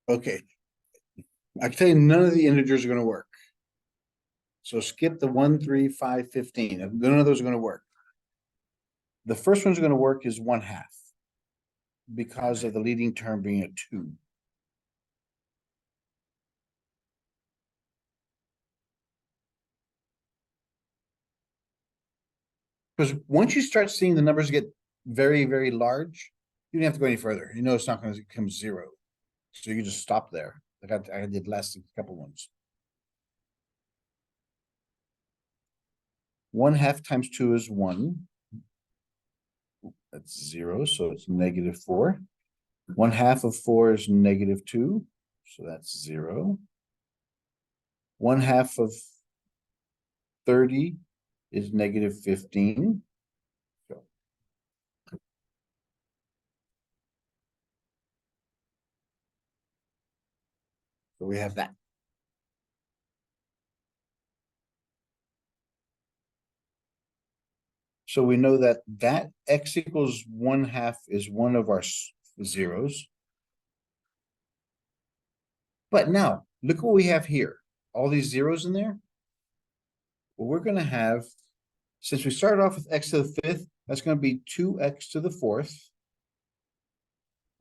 Okay, I can tell you none of the integers are gonna work. So skip the 1, 3, 5, 15. None of those are gonna work. The first one's gonna work is 1/2 because of the leading term being a 2. Because once you start seeing the numbers get very, very large, you don't have to go any further. You know it's not gonna become 0. So you can just stop there. Like I did last couple ones. 1/2 times 2 is 1. That's 0, so it's -4. 1/2 of 4 is -2, so that's 0. 1/2 of 30 is -15. So we have that. So we know that x equals 1/2 is one of our zeros. But now, look what we have here. All these zeros in there. Well, we're going to have, since we started off with x to the 5th, that's going to be 2x to the 4th.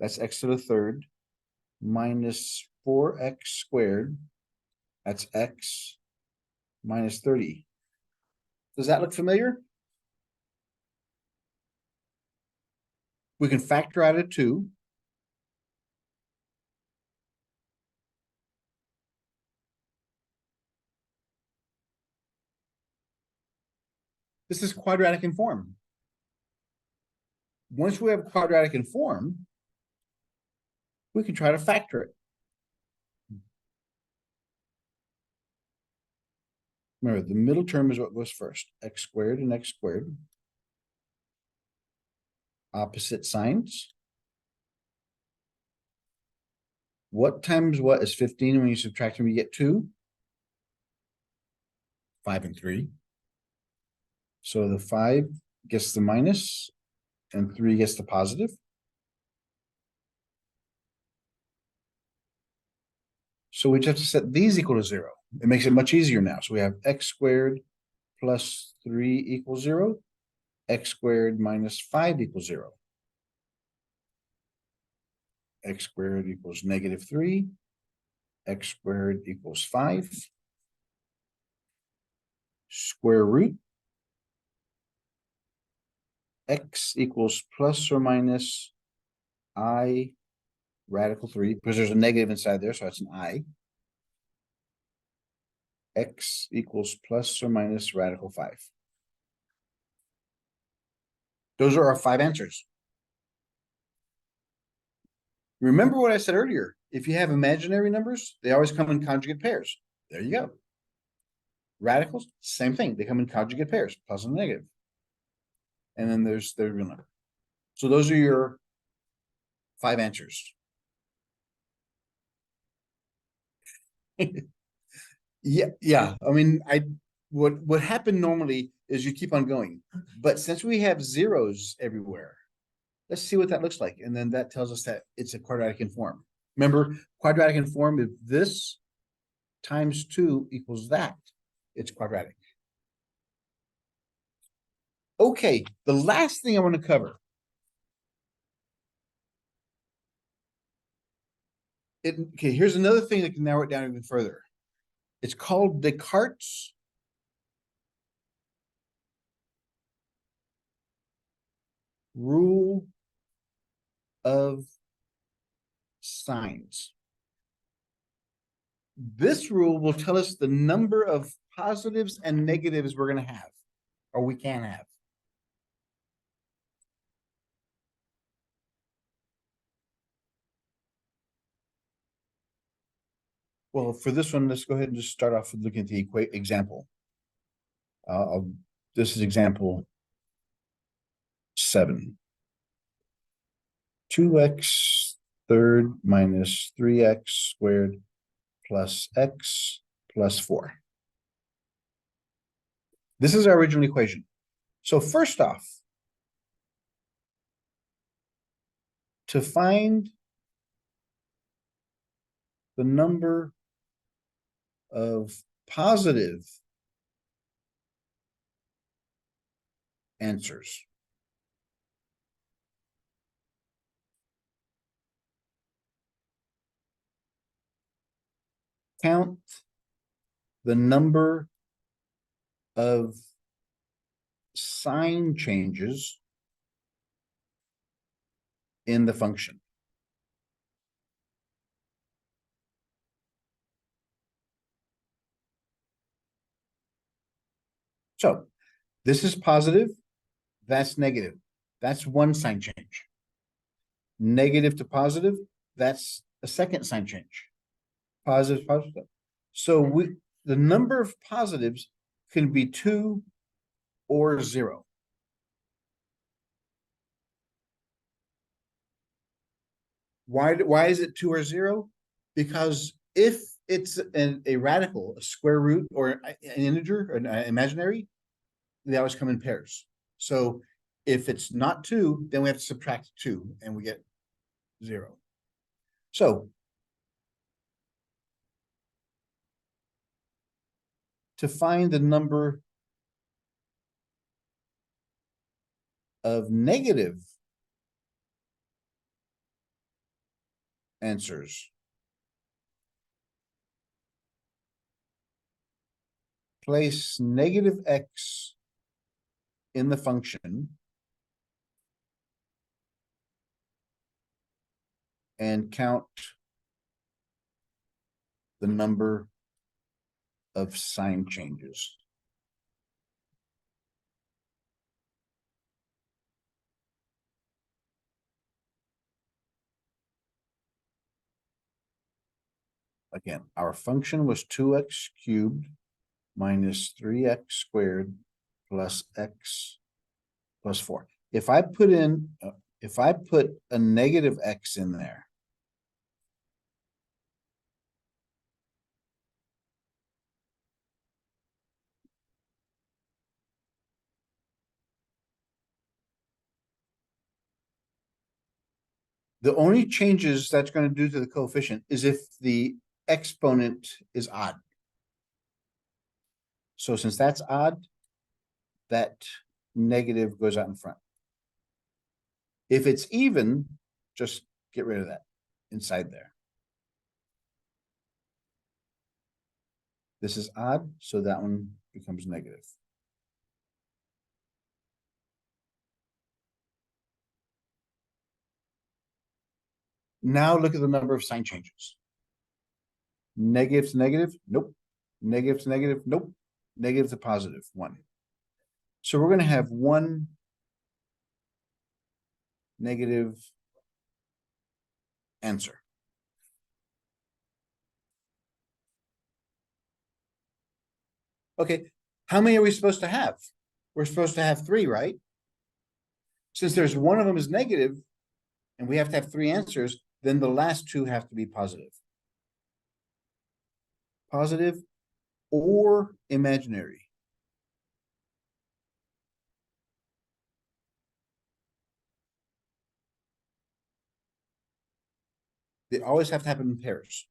That's x to the 3rd. Minus 4x squared. That's x minus 30. Does that look familiar? We can factor out a 2. This is quadratic in form. Once we have quadratic in form, we can try to factor it. Remember, the middle term is what goes first. X squared and x squared. Opposite signs. What times what is 15 when you subtract them, you get 2? 5 and 3. So the 5 gets the minus and 3 gets the positive. So we just have to set these equal to 0. It makes it much easier now. So we have x squared plus 3 equals 0. X squared minus 5 equals 0. X squared equals -3. X squared equals 5. Square root x equals plus or minus I radical 3, because there's a negative inside there, so that's an I. X equals plus or minus radical 5. Those are our 5 answers. Remember what I said earlier. If you have imaginary numbers, they always come in conjugate pairs. There you go. Radicals, same thing. They come in conjugate pairs, plus and negative. And then there's the real number. So those are your 5 answers. Yeah. I mean, what happened normally is you keep on going. But since we have zeros everywhere, let's see what that looks like. And then that tells us that it's a quadratic in form. Remember, quadratic in form, if this times 2 equals that, it's quadratic. Okay, the last thing I want to cover. Okay, here's another thing that can narrow it down even further. It's called Descartes' rule of signs. This rule will tell us the number of positives and negatives we're going to have, or we can have. Well, for this one, let's go ahead and just start off with looking at the example. This is example 7. 2x third minus 3x squared plus x plus 4. This is our original equation. So first off, to find the number of positive answers, count the number of sign changes in the function. So this is positive, that's negative. That's one sign change. Negative to positive, that's a second sign change. Positive, positive. So the number of positives can be 2 or 0. Why is it 2 or 0? Because if it's a radical, a square root, or an integer, or an imaginary, they always come in pairs. So if it's not 2, then we have to subtract 2 and we get 0. So to find the number of negative answers, place negative x in the function and count the number of sign changes. Again, our function was 2x cubed minus 3x squared plus x plus 4. If I put a negative x in there, the only changes that's going to do to the coefficient is if the exponent is odd. So since that's odd, that negative goes out in front. If it's even, just get rid of that inside there. This is odd, so that one becomes negative. Now look at the number of sign changes. Negative to negative, nope. Negative to negative, nope. Negative to positive, 1. So we're gonna have 1 negative answer. Okay, how many are we supposed to have? We're supposed to have 3, right? Since there's one of them is negative, and we have to have 3 answers, then the last 2 have to be positive. Positive or imaginary. They always have to happen in pairs.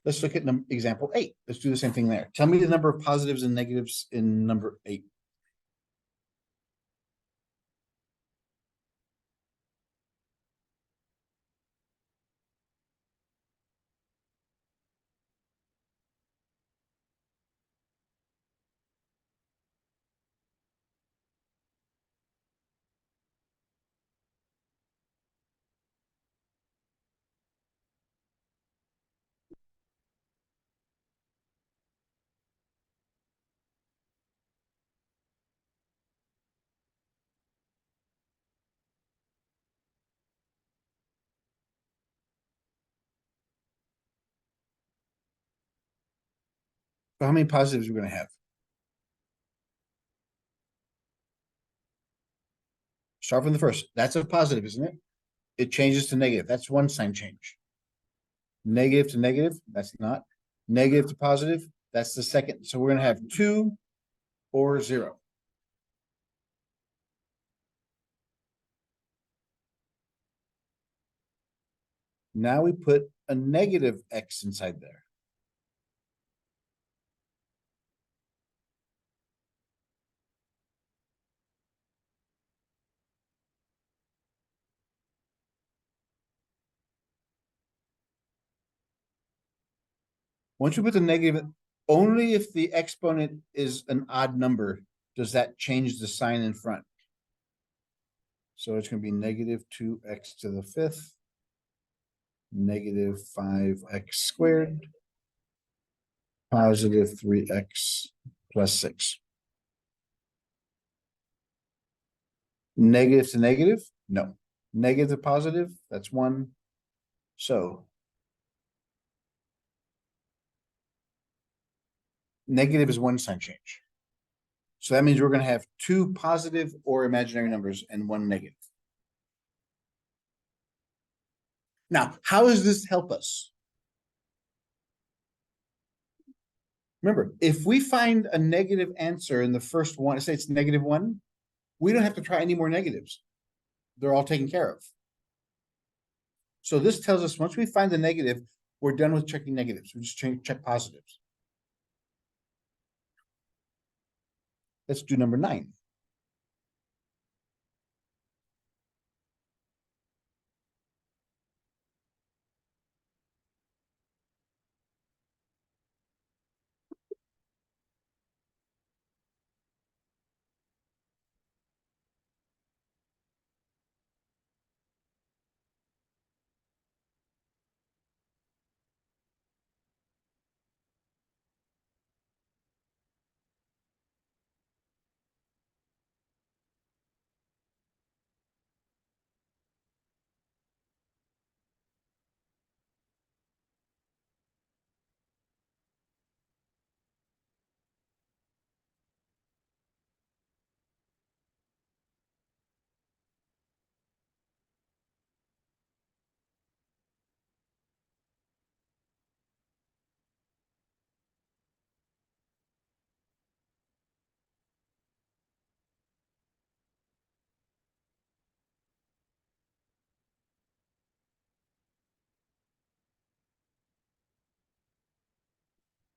Let's look at example 8. Let's do the same thing there. Tell me the number of positives and negatives in number 8. So how many positives are we going to have? Start from the first. That's a positive, isn't it? It changes to negative. That's 1 sign change. Negative to negative, that's not. Negative to positive, that's the second. So we're going to have 2 or 0. Now we put a negative X inside there. Once you put the negative, only if the exponent is an odd number does that change the sign in front. So it's going to be negative 2x to the 5th, negative 5x squared, positive 3x plus 6. Negative to negative? No. Negative to positive? That's 1. So negative is 1 sign change. So that means we're going to have 2 positive or imaginary numbers and 1 negative. Now, how does this help us? Remember, if we find a negative answer in the first one, say it's -1, we don't have to try any more negatives. They're all taken care of. So this tells us once we find the negative, we're done with checking negatives. We just check positives. Let's do number 9.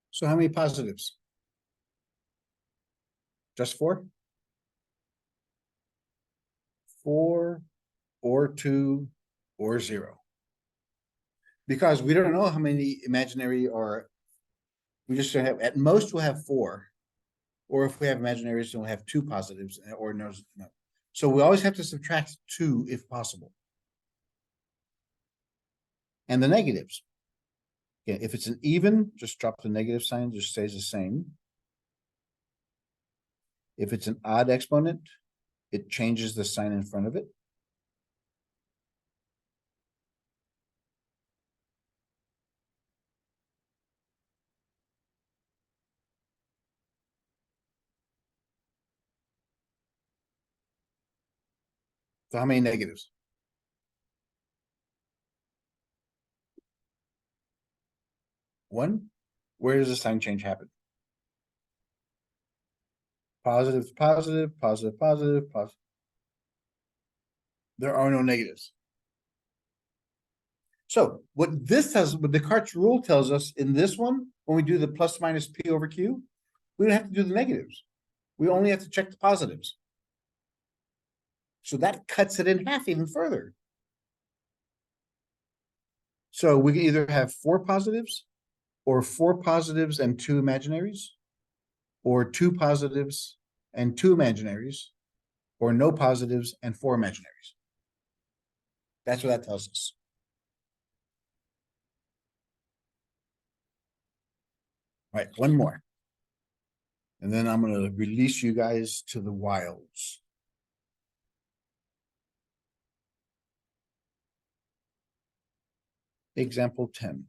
So how many positives? Just 4? 4 or 2 or 0. Because we don't know how many imaginary or we just have, at most we'll have 4. Or if we have imaginaries, then we'll have 2 positives or no. So we always have to subtract 2 if possible. And the negatives. Okay, if it's an even, just drop the negative sign, just stays the same. If it's an odd exponent, it changes the sign in front of it. So how many negatives? One. Where does the sign change happen? Positive, positive, positive, positive, positive. There are no negatives. So what Descartes' rule tells us in this one, when we do the plus minus P over Q, we don't have to do the negatives. We only have to check the positives. So that cuts it in half even further. So we can either have 4 positives, or 4 positives and 2 imaginaries, or 2 positives and 2 imaginaries, or no positives and 4 imaginaries. That's what that tells us. All right, one more. And then I'm going to release you guys to the wilds. Example 10.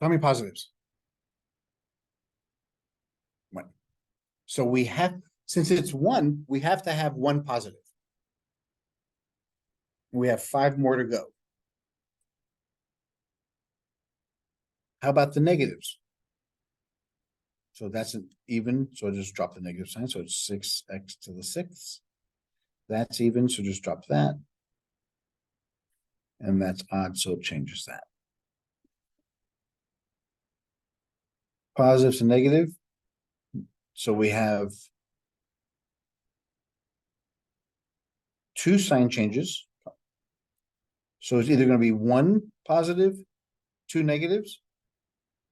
How many positives? 1. So we have, since it's 1, we have to have 1 positive. We have 5 more to go. How about the negatives? So that's an even, so just drop the negative sign. So it's 6x to the 6th. That's even, so just drop that. And that's odd, so it changes that. Positive to negative. So we have 2 sign changes. So it's either going to be 1 positive, 2 negatives,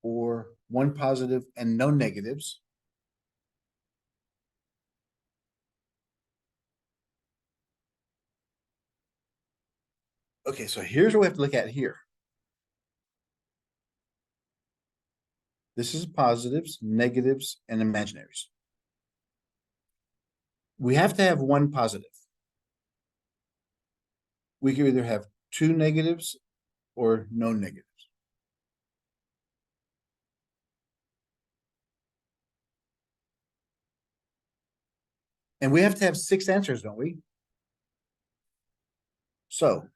or 1 positive and no negatives. Okay, so here's what we have to look at here. This is positives, negatives, and imaginaries. We have to have 1 positive. We can either have 2 negatives or no negatives. And we have to have 6 answers, don't we? So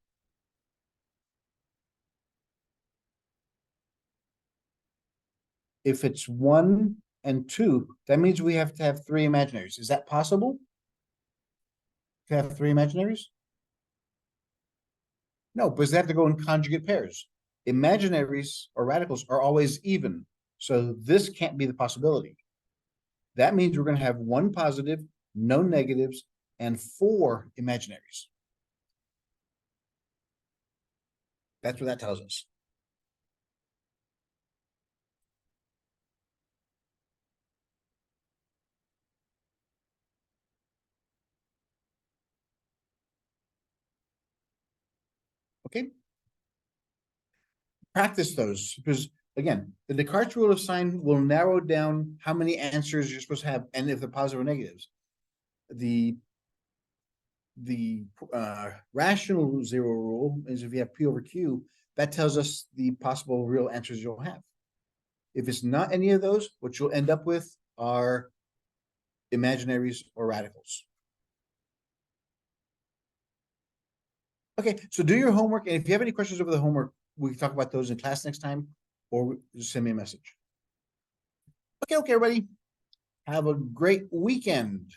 if it's 1 and 2, that means we have to have 3 imaginaries. Is that possible? To have 3 imaginaries? No, because they have to go in conjugate pairs. Imaginaries or radicals are always even. So this can't be the possibility. That means we're going to have 1 positive, no negatives, and 4 imaginaries. That's what that tells us. Okay. Practice those, because again, the Descartes rule of sign will narrow down how many answers you're supposed to have, and if they're positive or negatives. The rational 0 rule is if you have P over Q, that tells us the possible real answers you'll have. If it's not any of those, what you'll end up with are imaginaries or radicals. Okay, so do your homework, and if you have any questions over the homework, we can talk about those in class next time, or just send me a message. Okay, everybody. Have a great weekend.